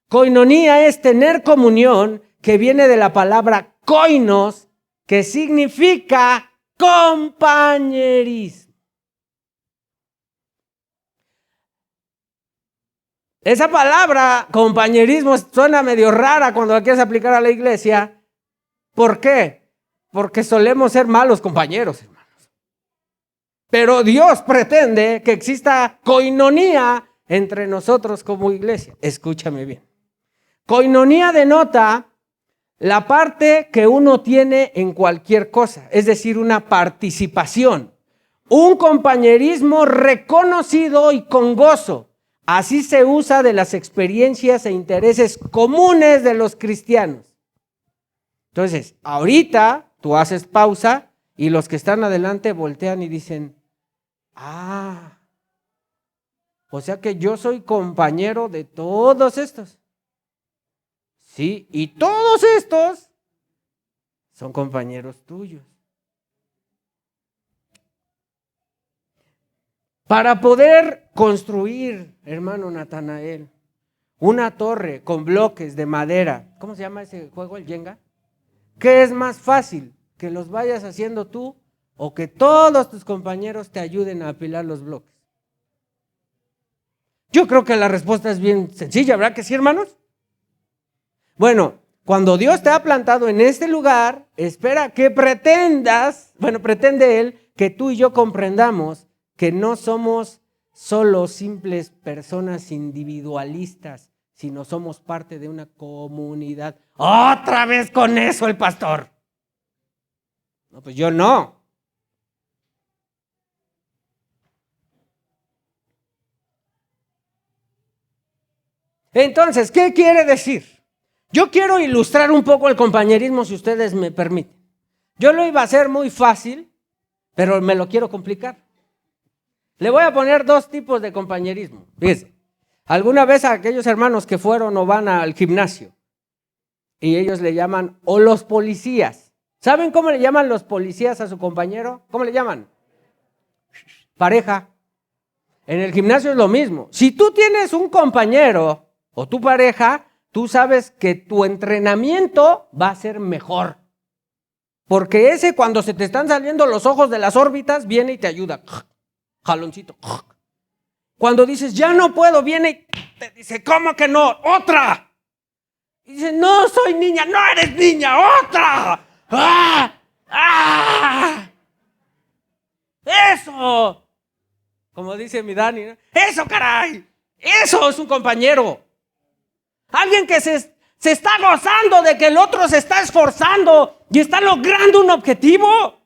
Koinonía es tener comunión, que viene de la palabra koinos, que significa compañerismo. Esa palabra, compañerismo, suena medio rara cuando la quieres aplicar a la iglesia. ¿Por qué? Porque solemos ser malos compañeros, hermanos. Pero Dios pretende que exista koinonía entre nosotros como iglesia. Escúchame bien. Koinonía denota la parte que uno tiene en cualquier cosa, es decir, una participación, un compañerismo reconocido y con gozo. Así se usa de las experiencias e intereses comunes de los cristianos. Entonces, ahorita tú haces pausa y los que están adelante voltean y dicen, o sea que yo soy compañero de todos estos. Sí, y todos estos son compañeros tuyos. Para poder construir, hermano Natanael, una torre con bloques de madera, ¿cómo se llama ese juego, el Jenga? ¿Qué es más fácil? ¿Que los vayas haciendo tú o que todos tus compañeros te ayuden a apilar los bloques? Yo creo que la respuesta es bien sencilla, ¿verdad que sí, hermanos? Bueno, cuando Dios te ha plantado en este lugar, espera que pretende Él que tú y yo comprendamos que no somos solo simples personas individualistas, sino somos parte de una comunidad. ¡Otra vez con eso el pastor! No, pues yo no. Entonces, ¿qué quiere decir? Yo quiero ilustrar un poco el compañerismo, si ustedes me permiten. Yo lo iba a hacer muy fácil, pero me lo quiero complicar. Le voy a poner dos tipos de compañerismo. Fíjense, alguna vez a aquellos hermanos que fueron o van al gimnasio, y ellos le llaman, o los policías. ¿Saben cómo le llaman los policías a su compañero? ¿Cómo le llaman? Pareja. En el gimnasio es lo mismo. Si tú tienes un compañero o tu pareja, tú sabes que tu entrenamiento va a ser mejor. Porque ese, cuando se te están saliendo los ojos de las órbitas, viene y te ayuda. Jaloncito. Cuando dices, ya no puedo, viene y te dice, ¿cómo que no? ¡Otra! Y dice, no soy niña, no eres niña, ¡otra! ¡Ah! ¡Ah! ¡Eso! Como dice mi Dani, ¿no? ¡Eso, caray! ¡Eso es un compañero! Alguien que se está gozando de que el otro se está esforzando y está logrando un objetivo.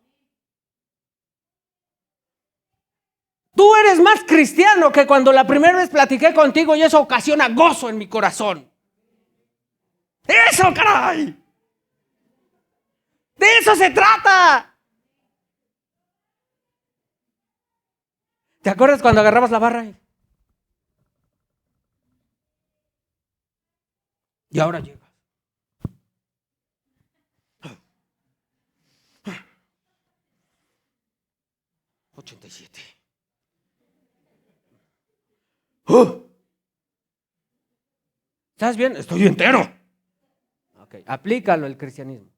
Tú eres más cristiano que cuando la primera vez platiqué contigo y eso ocasiona gozo en mi corazón. ¡Eso, caray! ¡De eso se trata! ¿Te acuerdas cuando agarrabas la barra? Y ahora llegas. 87. ¿Estás bien? Estoy entero. Ok, aplícalo el cristianismo.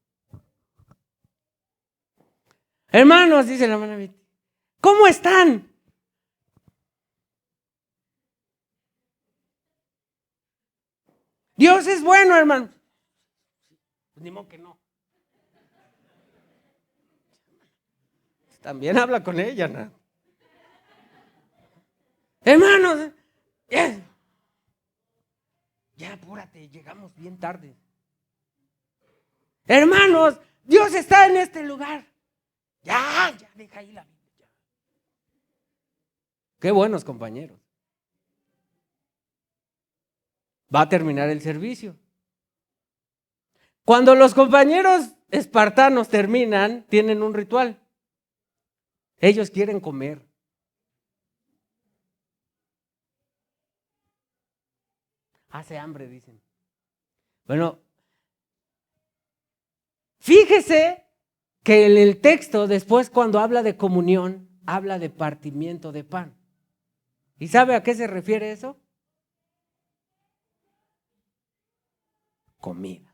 Hermanos, dice la hermana Betty, ¿cómo están? Dios es bueno, hermano. Pues ni modo que no. También habla con ella, ¿no? Hermanos, ya apúrate, llegamos bien tarde. Hermanos, Dios está en este lugar. Ya deja ahí la Biblia. Qué buenos compañeros. Va a terminar el servicio. Cuando los compañeros espartanos terminan, tienen un ritual. Ellos quieren comer. Hace hambre, dicen. Bueno, fíjese que en el texto, después cuando habla de comunión, habla de partimiento de pan. ¿Y sabe a qué se refiere eso? Comida.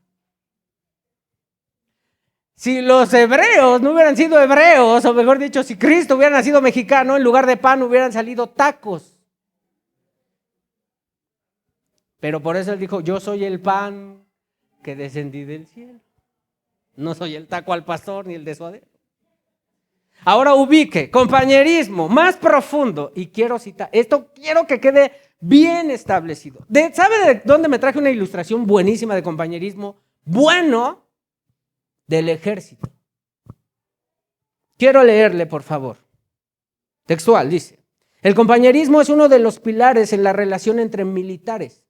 Si los hebreos no hubieran sido hebreos, o mejor dicho, si Cristo hubiera nacido mexicano, en lugar de pan hubieran salido tacos. Pero por eso él dijo, yo soy el pan que descendí del cielo. No soy el taco al pastor ni el desodero. Ahora ubique, compañerismo más profundo. Y quiero citar, esto quiero que quede bien establecido. ¿Sabe de dónde me traje una ilustración buenísima de compañerismo? Bueno, del ejército. Quiero leerle, por favor. Textual, dice. El compañerismo es uno de los pilares en la relación entre militares,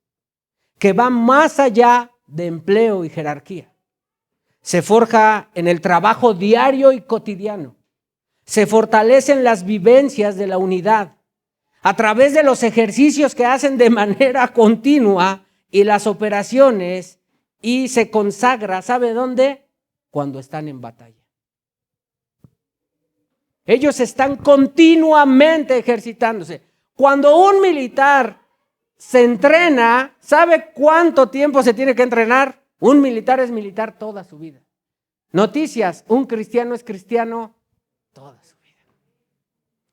que va más allá de empleo y jerarquía. Se forja en el trabajo diario y cotidiano. Se fortalecen las vivencias de la unidad a través de los ejercicios que hacen de manera continua y las operaciones, y se consagra, ¿sabe dónde? Cuando están en batalla. Ellos están continuamente ejercitándose. Cuando un militar se entrena, ¿sabe cuánto tiempo se tiene que entrenar? Un militar es militar toda su vida. Noticias, un cristiano es cristiano toda su vida.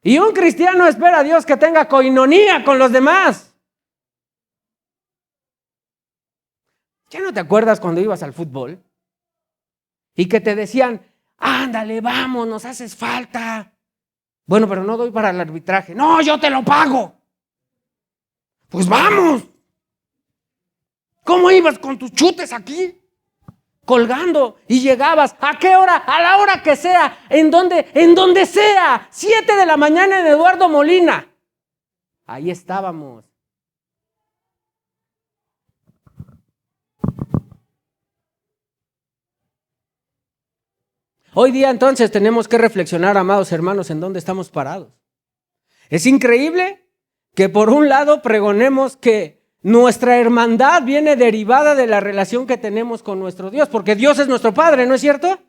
Y un cristiano espera a Dios que tenga coinonía con los demás. ¿Ya no te acuerdas cuando ibas al fútbol? Y que te decían, ándale, vamos, nos haces falta. Bueno, pero no doy para el arbitraje. No, yo te lo pago. Pues vamos. ¿Cómo ibas con tus chutes aquí? Colgando, y llegabas, ¿a qué hora? A la hora que sea, en donde sea, 7 de la mañana en Eduardo Molina. Ahí estábamos. Hoy día entonces tenemos que reflexionar, amados hermanos, en dónde estamos parados. Es increíble que por un lado pregonemos que nuestra hermandad viene derivada de la relación que tenemos con nuestro Dios, porque Dios es nuestro Padre, ¿no es cierto?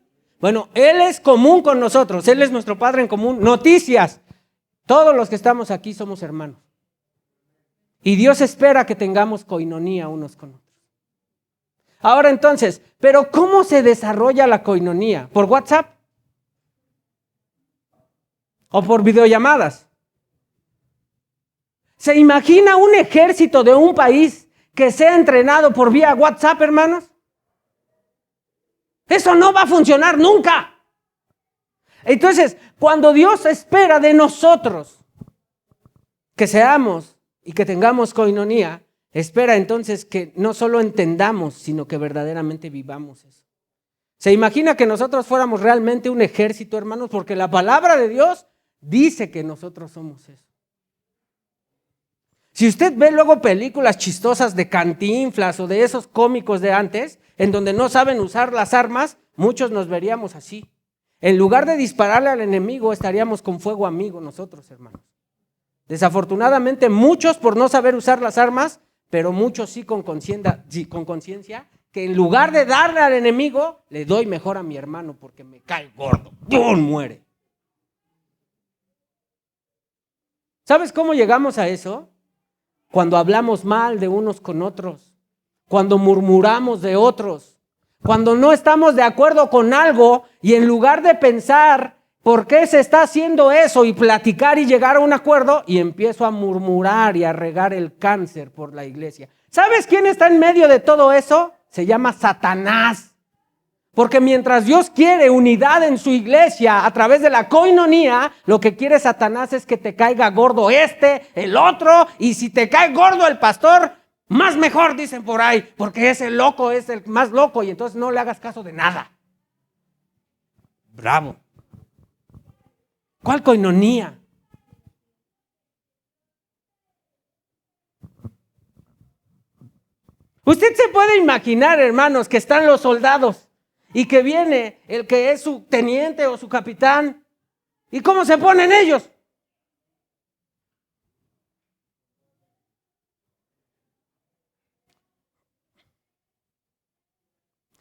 Bueno, Él es común con nosotros, Él es nuestro Padre en común. Noticias, todos los que estamos aquí somos hermanos. Y Dios espera que tengamos coinonía unos con otros. Ahora entonces, ¿pero cómo se desarrolla la coinonía? ¿Por WhatsApp? ¿O por videollamadas? ¿Se imagina un ejército de un país que sea entrenado por vía WhatsApp, hermanos? Eso no va a funcionar nunca. Entonces, cuando Dios espera de nosotros que seamos y que tengamos koinonía, espera entonces que no solo entendamos, sino que verdaderamente vivamos eso. ¿Se imagina que nosotros fuéramos realmente un ejército, hermanos? Porque la palabra de Dios dice que nosotros somos eso. Si usted ve luego películas chistosas de Cantinflas o de esos cómicos de antes, en donde no saben usar las armas, muchos nos veríamos así. En lugar de dispararle al enemigo, estaríamos con fuego amigo nosotros, hermanos. Desafortunadamente, muchos por no saber usar las armas, pero muchos sí con conciencia, que en lugar de darle al enemigo, le doy mejor a mi hermano porque me cae gordo. ¡Pum! Muere. ¿Sabes cómo llegamos a eso? Cuando hablamos mal de unos con otros, cuando murmuramos de otros, cuando no estamos de acuerdo con algo y en lugar de pensar por qué se está haciendo eso y platicar y llegar a un acuerdo, y empiezo a murmurar y a regar el cáncer por la iglesia. ¿Sabes quién está en medio de todo eso? Se llama Satanás. Porque mientras Dios quiere unidad en su iglesia a través de la koinonía, lo que quiere Satanás es que te caiga gordo el otro, y si te cae gordo el pastor, más mejor, dicen por ahí, porque ese loco es el más loco y entonces no le hagas caso de nada. Bravo. ¿Cuál koinonía? Usted se puede imaginar, hermanos, que están los soldados y que viene el que es su teniente o su capitán. ¿Y cómo se ponen ellos?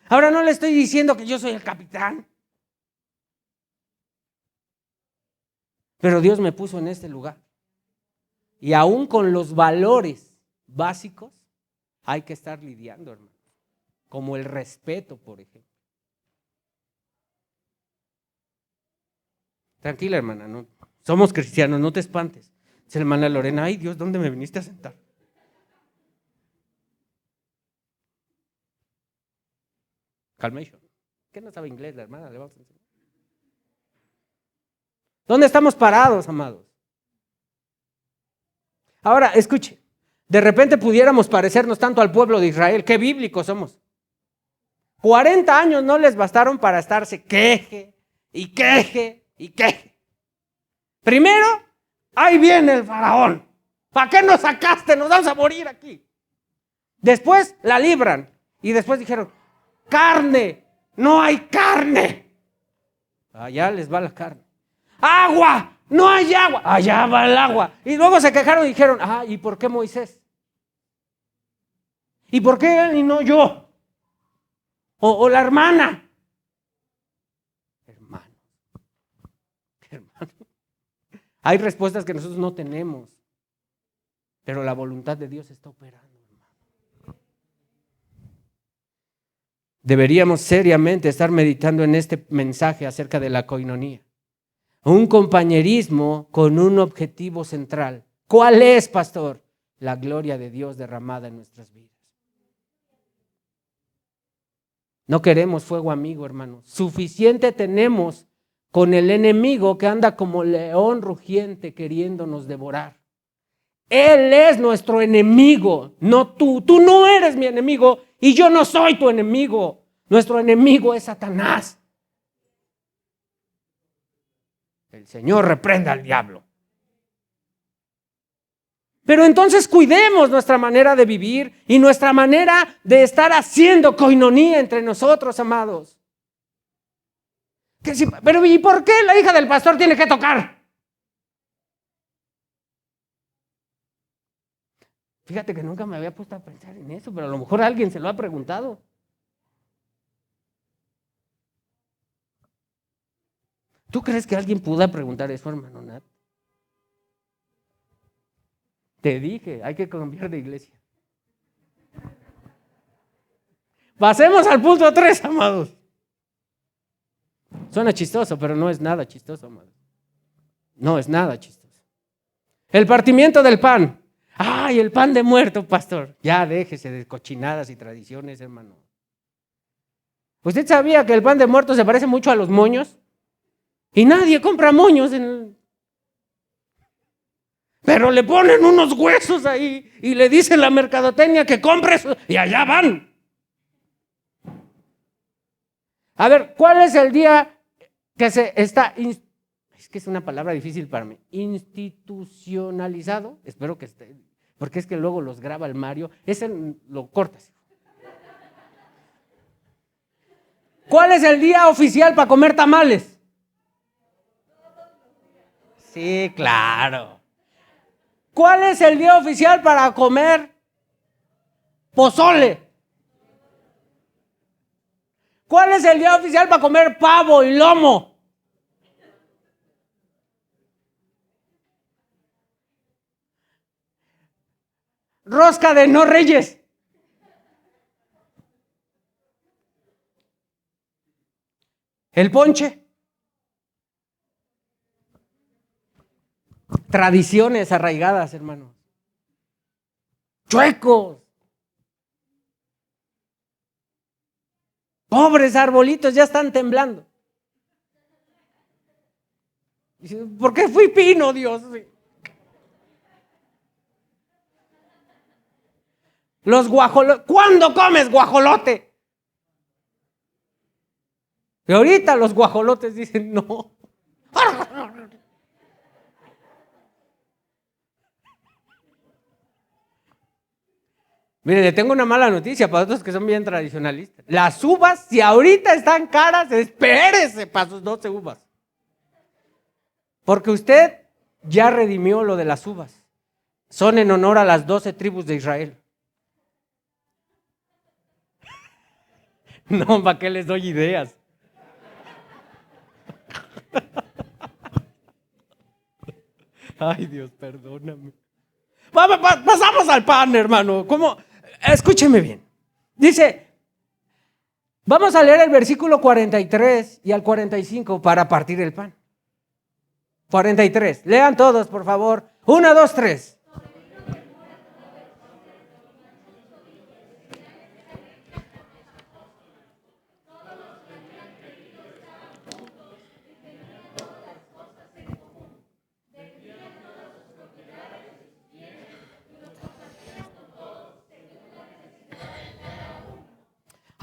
Ahora no le estoy diciendo que yo soy el capitán. Pero Dios me puso en este lugar. Y aún con los valores básicos hay que estar lidiando, hermano. Como el respeto, por ejemplo. Tranquila, hermana, no, somos cristianos, no te espantes. Dice la hermana Lorena, ay Dios, ¿dónde me viniste a sentar? Calmation. ¿Qué no sabe inglés la hermana? Le vamos a enseñar. ¿Dónde estamos parados, amados? Ahora, escuche, de repente pudiéramos parecernos tanto al pueblo de Israel, qué bíblicos somos. 40 años no les bastaron para estarse queje y queje y queje. Primero, ahí viene el faraón. ¿Para qué nos sacaste? Nos vamos a morir aquí. Después la libran y después dijeron, carne, no hay carne. Allá les va la carne. Agua, no hay agua. Allá va el agua. Y luego se quejaron y dijeron, ¿y por qué Moisés? ¿Y por qué él y no yo? O la hermana. Hermano. Hay respuestas que nosotros no tenemos, pero la voluntad de Dios está operando, hermano. Deberíamos seriamente estar meditando en este mensaje acerca de la koinonía. Un compañerismo con un objetivo central. ¿Cuál es, pastor? La gloria de Dios derramada en nuestras vidas. No queremos fuego amigo, hermanos. Suficiente tenemos con el enemigo que anda como león rugiente queriéndonos devorar. Él es nuestro enemigo, no tú. Tú no eres mi enemigo y yo no soy tu enemigo. Nuestro enemigo es Satanás. El Señor reprenda al diablo. Pero entonces cuidemos nuestra manera de vivir y nuestra manera de estar haciendo koinonía entre nosotros, amados. Pero ¿y por qué la hija del pastor tiene que tocar? Fíjate que nunca me había puesto a pensar en eso, pero a lo mejor alguien se lo ha preguntado. ¿Tú crees que alguien pueda preguntar eso, hermano Nat? Te dije, hay que cambiar de iglesia. Pasemos al punto 3, amados. Suena chistoso, pero no es nada chistoso, amados. No es nada chistoso. El partimiento del pan. ¡Ay, el pan de muerto, pastor! Ya déjese de cochinadas y tradiciones, hermano. ¿Usted sabía que el pan de muerto se parece mucho a los moños? Y nadie compra moños Pero le ponen unos huesos ahí y le dicen la mercadotecnia que compre eso y allá van. A ver, ¿cuál es el día que se está, es que es una palabra difícil para mí, institucionalizado? Espero que esté, porque es que luego los graba el Mario, ese lo cortas. ¿Cuál es el día oficial para comer tamales? Sí, claro. ¿Cuál es el día oficial para comer pozole? ¿Cuál es el día oficial para comer pavo y lomo? Rosca de no reyes. El ponche. Tradiciones arraigadas, hermanos. Chuecos. Pobres arbolitos, ya están temblando. ¿Por qué fui pino, Dios? Los guajolotes. ¿Cuándo comes guajolote? Y ahorita los guajolotes dicen no. Mire, le tengo una mala noticia para otros que son bien tradicionalistas. Las uvas, si ahorita están caras, espérese para sus 12 uvas. Porque usted ya redimió lo de las uvas. Son en honor a las 12 tribus de Israel. No, ¿para qué les doy ideas? Ay, Dios, perdóname. Pasamos al pan, hermano. ¿Cómo? Escúcheme bien. Dice, vamos a leer el versículo 43 y al 45 para partir el pan. 43. Lean todos, por favor. 1, 2, 3.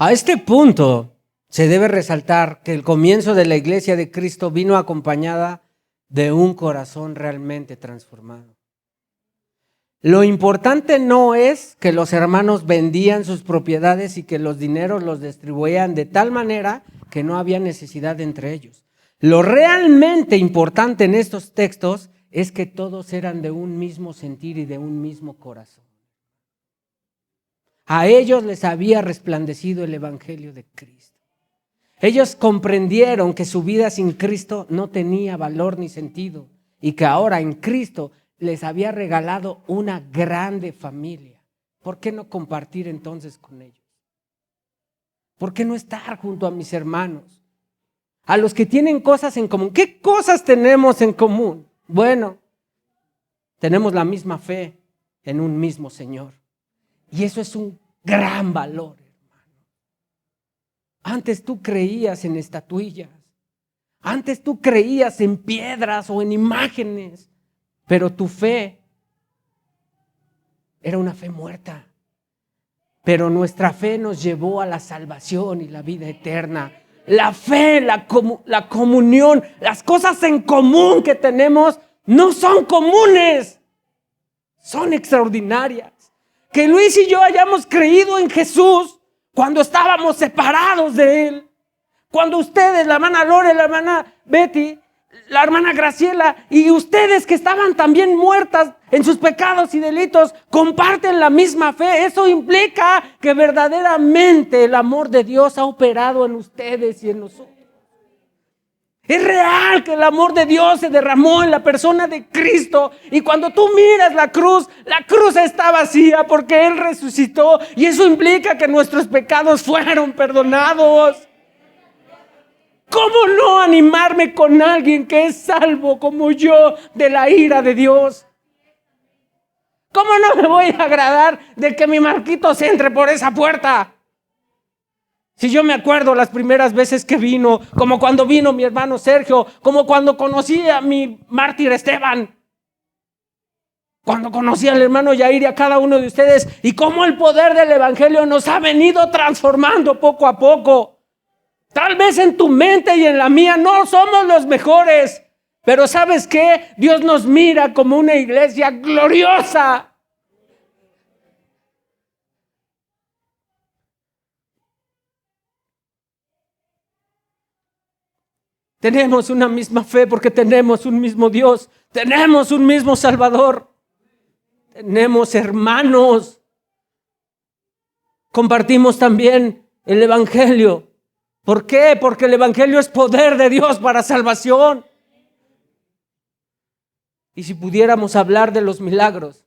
A este punto se debe resaltar que el comienzo de la iglesia de Cristo vino acompañada de un corazón realmente transformado. Lo importante no es que los hermanos vendían sus propiedades y que los dineros los distribuían de tal manera que no había necesidad entre ellos. Lo realmente importante en estos textos es que todos eran de un mismo sentir y de un mismo corazón. A ellos les había resplandecido el evangelio de Cristo. Ellos comprendieron que su vida sin Cristo no tenía valor ni sentido y que ahora en Cristo les había regalado una grande familia. ¿Por qué no compartir entonces con ellos? ¿Por qué no estar junto a mis hermanos? A los que tienen cosas en común. ¿Qué cosas tenemos en común? Bueno, tenemos la misma fe en un mismo Señor. Y eso es un gran valor, hermano. Antes tú creías en estatuillas. Antes tú creías en piedras o en imágenes. Pero tu fe era una fe muerta. Pero nuestra fe nos llevó a la salvación y la vida eterna. La fe, la comunión, las cosas en común que tenemos no son comunes, son extraordinarias. Que Luis y yo hayamos creído en Jesús cuando estábamos separados de Él. Cuando ustedes, la hermana Lore, la hermana Betty, la hermana Graciela y ustedes que estaban también muertas en sus pecados y delitos, comparten la misma fe. Eso implica que verdaderamente el amor de Dios ha operado en ustedes y en nosotros. Es real que el amor de Dios se derramó en la persona de Cristo. Y cuando tú miras la cruz está vacía porque Él resucitó. Y eso implica que nuestros pecados fueron perdonados. ¿Cómo no animarme con alguien que es salvo como yo de la ira de Dios? ¿Cómo no me voy a agradar de que mi Marquitos entre por esa puerta? Si yo me acuerdo las primeras veces que vino, como cuando vino mi hermano Sergio, como cuando conocí a mi mártir Esteban, cuando conocí al hermano Yair y a cada uno de ustedes, y cómo el poder del evangelio nos ha venido transformando poco a poco. Tal vez en tu mente y en la mía no somos los mejores, pero ¿sabes qué? Dios nos mira como una iglesia gloriosa. Tenemos una misma fe porque tenemos un mismo Dios, tenemos un mismo Salvador, tenemos hermanos. Compartimos también el evangelio. ¿Por qué? Porque el evangelio es poder de Dios para salvación. Y si pudiéramos hablar de los milagros,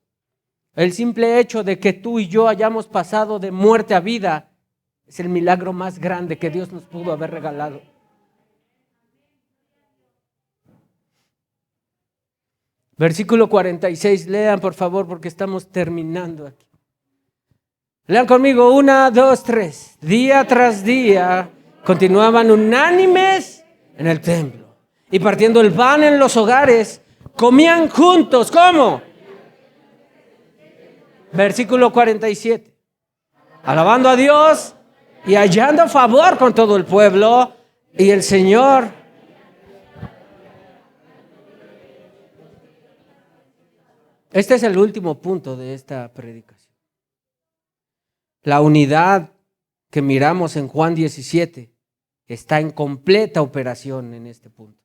el simple hecho de que tú y yo hayamos pasado de muerte a vida es el milagro más grande que Dios nos pudo haber regalado. Versículo 46, lean por favor porque estamos terminando aquí. Lean conmigo, 1, 2, 3. Día tras día continuaban unánimes en el templo y partiendo el pan en los hogares, comían juntos. ¿Cómo? Versículo 47. Alabando a Dios y hallando favor con todo el pueblo, y el Señor. Este es el último punto de esta predicación. La unidad que miramos en Juan 17 está en completa operación en este punto.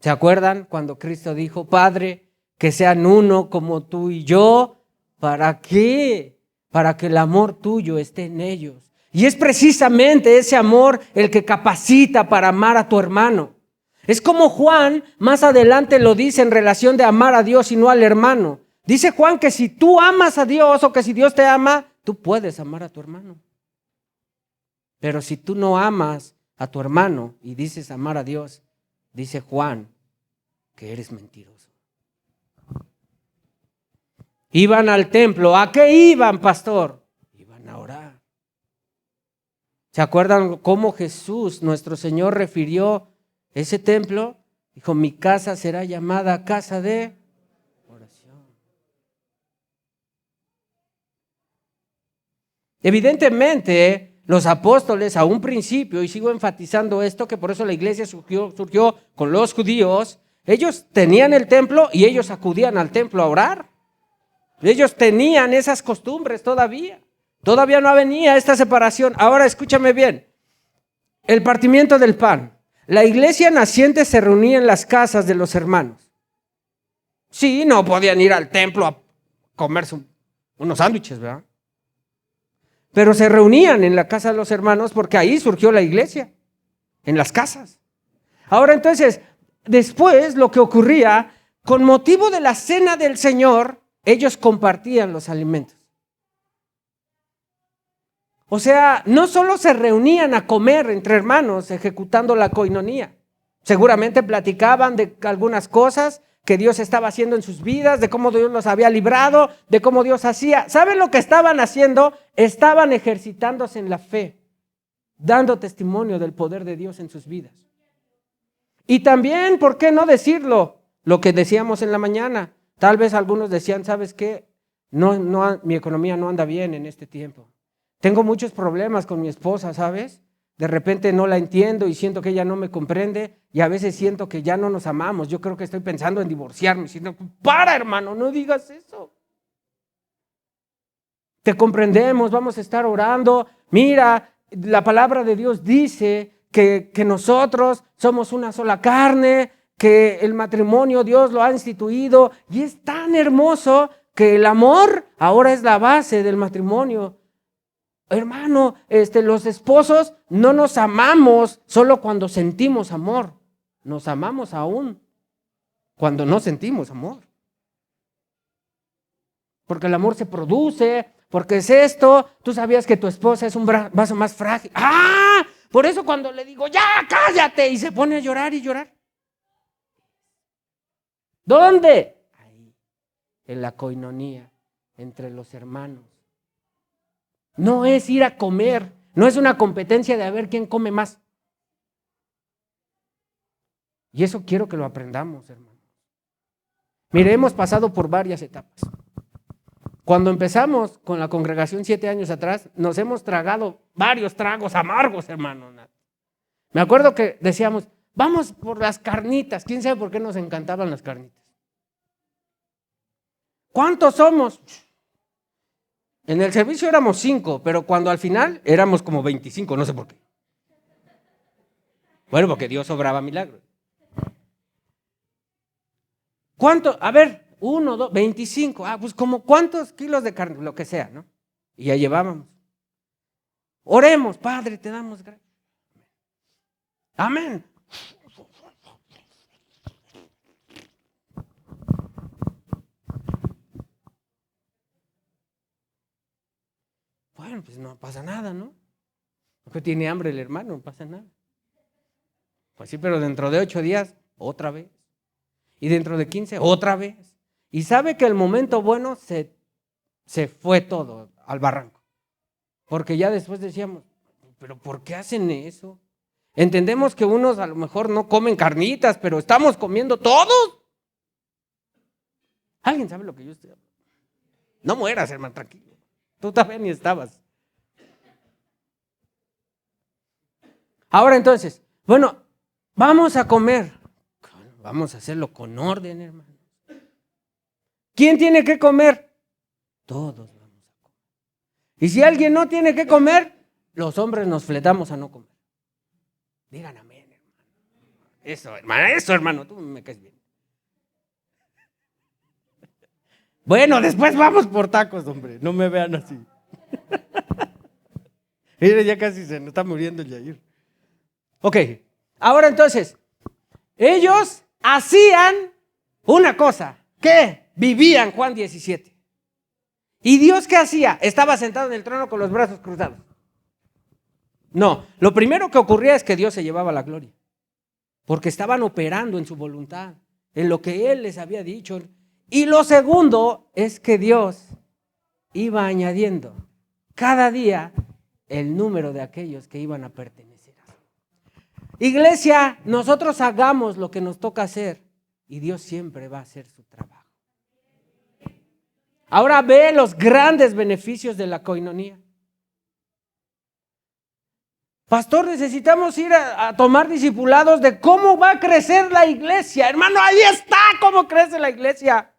¿Se acuerdan cuando Cristo dijo, Padre, que sean uno como tú y yo? ¿Para qué? Para que el amor tuyo esté en ellos. Y es precisamente ese amor el que capacita para amar a tu hermano. Es como Juan más adelante lo dice en relación de amar a Dios y no al hermano. Dice Juan que si tú amas a Dios o que si Dios te ama, tú puedes amar a tu hermano. Pero si tú no amas a tu hermano y dices amar a Dios, dice Juan que eres mentiroso. Iban al templo. ¿A qué iban, pastor? Iban a orar. ¿Se acuerdan cómo Jesús, nuestro Señor, refirió ese templo? Dijo, mi casa será llamada casa de oración. Evidentemente, los apóstoles a un principio, y sigo enfatizando esto, que por eso la iglesia surgió con los judíos, ellos tenían el templo y ellos acudían al templo a orar. Ellos tenían esas costumbres todavía. Todavía no venía esta separación. Ahora escúchame bien. El partimiento del pan. La iglesia naciente se reunía en las casas de los hermanos. Sí, no podían ir al templo a comerse unos sándwiches, ¿verdad? Pero se reunían en la casa de los hermanos porque ahí surgió la iglesia, en las casas. Ahora entonces, después lo que ocurría, con motivo de la cena del Señor, ellos compartían los alimentos. O sea, no solo se reunían a comer entre hermanos ejecutando la coinonía. Seguramente platicaban de algunas cosas que Dios estaba haciendo en sus vidas, de cómo Dios los había librado, de cómo Dios hacía. ¿Saben lo que estaban haciendo? Estaban ejercitándose en la fe, dando testimonio del poder de Dios en sus vidas. Y también, ¿por qué no decirlo? Lo que decíamos en la mañana. Tal vez algunos decían, ¿sabes qué? Mi economía no anda bien en este tiempo. Tengo muchos problemas con mi esposa, ¿sabes? De repente no la entiendo y siento que ella no me comprende y a veces siento que ya no nos amamos. Yo creo que estoy pensando en divorciarme. Siento, para hermano, no digas eso. Te comprendemos, vamos a estar orando. Mira, la palabra de Dios dice que nosotros somos una sola carne, que el matrimonio Dios lo ha instituido y es tan hermoso que el amor ahora es la base del matrimonio. Hermano, los esposos no nos amamos solo cuando sentimos amor. Nos amamos aún cuando no sentimos amor. Porque el amor se produce, porque es esto. Tú sabías que tu esposa es un vaso más frágil. ¡Ah! Por eso cuando le digo, ya, cállate, y se pone a llorar y llorar. ¿Dónde? Ahí. en la coinonía entre los hermanos. No es ir a comer, no es una competencia de a ver quién come más. Y eso quiero que lo aprendamos, hermanos. Mire, hemos pasado por varias etapas. Cuando empezamos con la congregación 7 años atrás, nos hemos tragado varios tragos amargos, hermanos. Me acuerdo que decíamos, vamos por las carnitas. ¿Quién sabe por qué nos encantaban las carnitas? ¿Cuántos somos? En el servicio éramos 5, pero cuando al final éramos como 25, no sé por qué. Bueno, porque Dios obraba milagros. ¿Cuánto? A ver, 1, 2, 25. Pues como cuántos kilos de carne, lo que sea, ¿no? Y ya llevábamos. Oremos, Padre, te damos gracias. Amén. Bueno, pues no pasa nada, ¿no? Porque tiene hambre el hermano, no pasa nada. Pues sí, pero dentro de 8 días, otra vez. Y dentro de 15, otra vez. Y sabe que el momento bueno se fue todo al barranco. Porque ya después decíamos, ¿pero por qué hacen eso? Entendemos que unos a lo mejor no comen carnitas, pero estamos comiendo todos. ¿Alguien sabe lo que yo estoy hablando? No mueras, hermano, tranquilo. Tú también ni estabas. Ahora entonces, bueno, vamos a comer. Vamos a hacerlo con orden, hermano. ¿Quién tiene que comer? Todos vamos a comer. Y si alguien no tiene que comer, los hombres nos fletamos a no comer. Digan amén, hermano. Eso, hermano, tú me caes bien. Bueno, después vamos por tacos, hombre. No me vean así. Mire, ya casi se nos está muriendo el Yair. Ok, ahora entonces, ellos hacían una cosa. ¿Qué? Vivían Juan 17. ¿Y Dios qué hacía? Estaba sentado en el trono con los brazos cruzados. No, lo primero que ocurría es que Dios se llevaba la gloria. Porque estaban operando en su voluntad, en lo que Él les había dicho. Y lo segundo es que Dios iba añadiendo cada día el número de aquellos que iban a pertenecer a Él. Iglesia, nosotros hagamos lo que nos toca hacer y Dios siempre va a hacer su trabajo. Ahora ve los grandes beneficios de la coinonía. Pastor, necesitamos ir a tomar discipulados de cómo va a crecer la iglesia. Hermano, ahí está cómo crece la iglesia.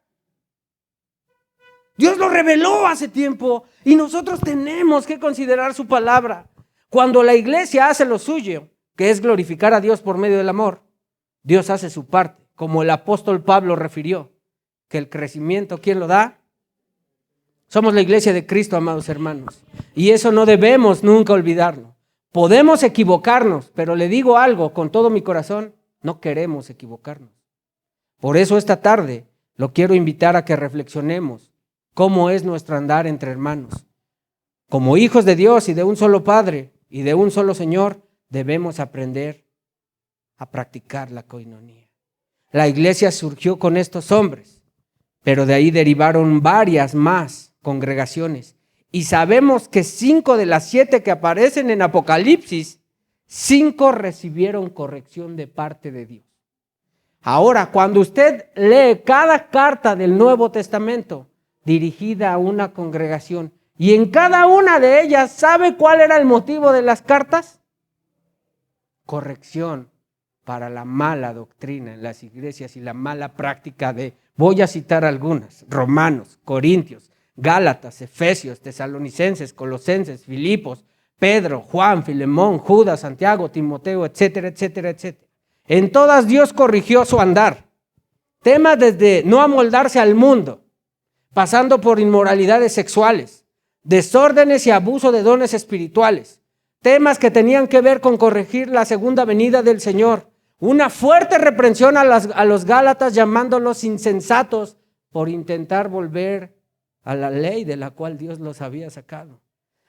Dios lo reveló hace tiempo y nosotros tenemos que considerar su palabra. Cuando la iglesia hace lo suyo, que es glorificar a Dios por medio del amor, Dios hace su parte, como el apóstol Pablo refirió, que el crecimiento, ¿quién lo da? Somos la iglesia de Cristo, amados hermanos, y eso no debemos nunca olvidarlo. Podemos equivocarnos, pero le digo algo con todo mi corazón, no queremos equivocarnos. Por eso esta tarde lo quiero invitar a que reflexionemos cómo es nuestro andar entre hermanos. Como hijos de Dios y de un solo Padre y de un solo Señor, debemos aprender a practicar la coinonía. La iglesia surgió con estos hombres, pero de ahí derivaron varias más congregaciones. Y sabemos que 5 de las 7 que aparecen en Apocalipsis, 5 recibieron corrección de parte de Dios. Ahora, cuando usted lee cada carta del Nuevo Testamento dirigida a una congregación, y en cada una de ellas, ¿sabe cuál era el motivo de las cartas? Corrección para la mala doctrina en las iglesias y la mala práctica de, voy a citar algunas, Romanos, Corintios, Gálatas, Efesios, Tesalonicenses, Colosenses, Filipos, Pedro, Juan, Filemón, Judas, Santiago, Timoteo, etcétera, etcétera, etcétera. En todas Dios corrigió su andar. Temas desde no amoldarse al mundo, pasando por inmoralidades sexuales, desórdenes y abuso de dones espirituales. Temas que tenían que ver con corregir la segunda venida del Señor. Una fuerte reprensión a los Gálatas llamándolos insensatos por intentar volver a la ley de la cual Dios los había sacado.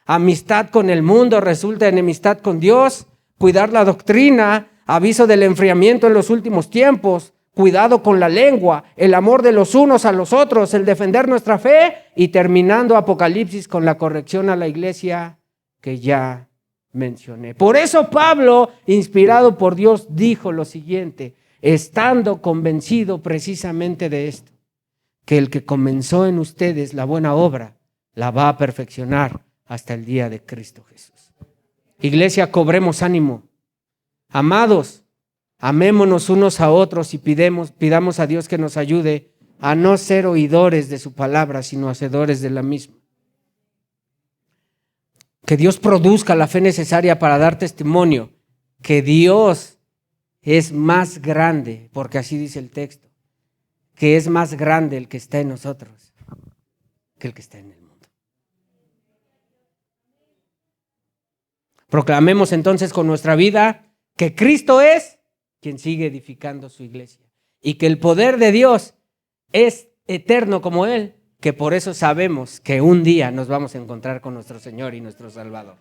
Amistad con el mundo resulta enemistad con Dios. Cuidar la doctrina, aviso del enfriamiento en los últimos tiempos. cuidado con la lengua, el amor de los unos a los otros, el defender nuestra fe y terminando Apocalipsis con la corrección a la iglesia que ya mencioné. Por eso Pablo, inspirado por Dios, dijo lo siguiente, estando convencido precisamente de esto, que el que comenzó en ustedes la buena obra, la va a perfeccionar hasta el día de Cristo Jesús. Iglesia, cobremos ánimo. Amados, amémonos unos a otros y pidamos a Dios que nos ayude a no ser oidores de su palabra, sino hacedores de la misma. Que Dios produzca la fe necesaria para dar testimonio que Dios es más grande, porque así dice el texto, que es más grande el que está en nosotros que el que está en el mundo. Proclamemos entonces con nuestra vida que Cristo es quien sigue edificando su iglesia y que el poder de Dios es eterno como Él, que por eso sabemos que un día nos vamos a encontrar con nuestro Señor y nuestro Salvador.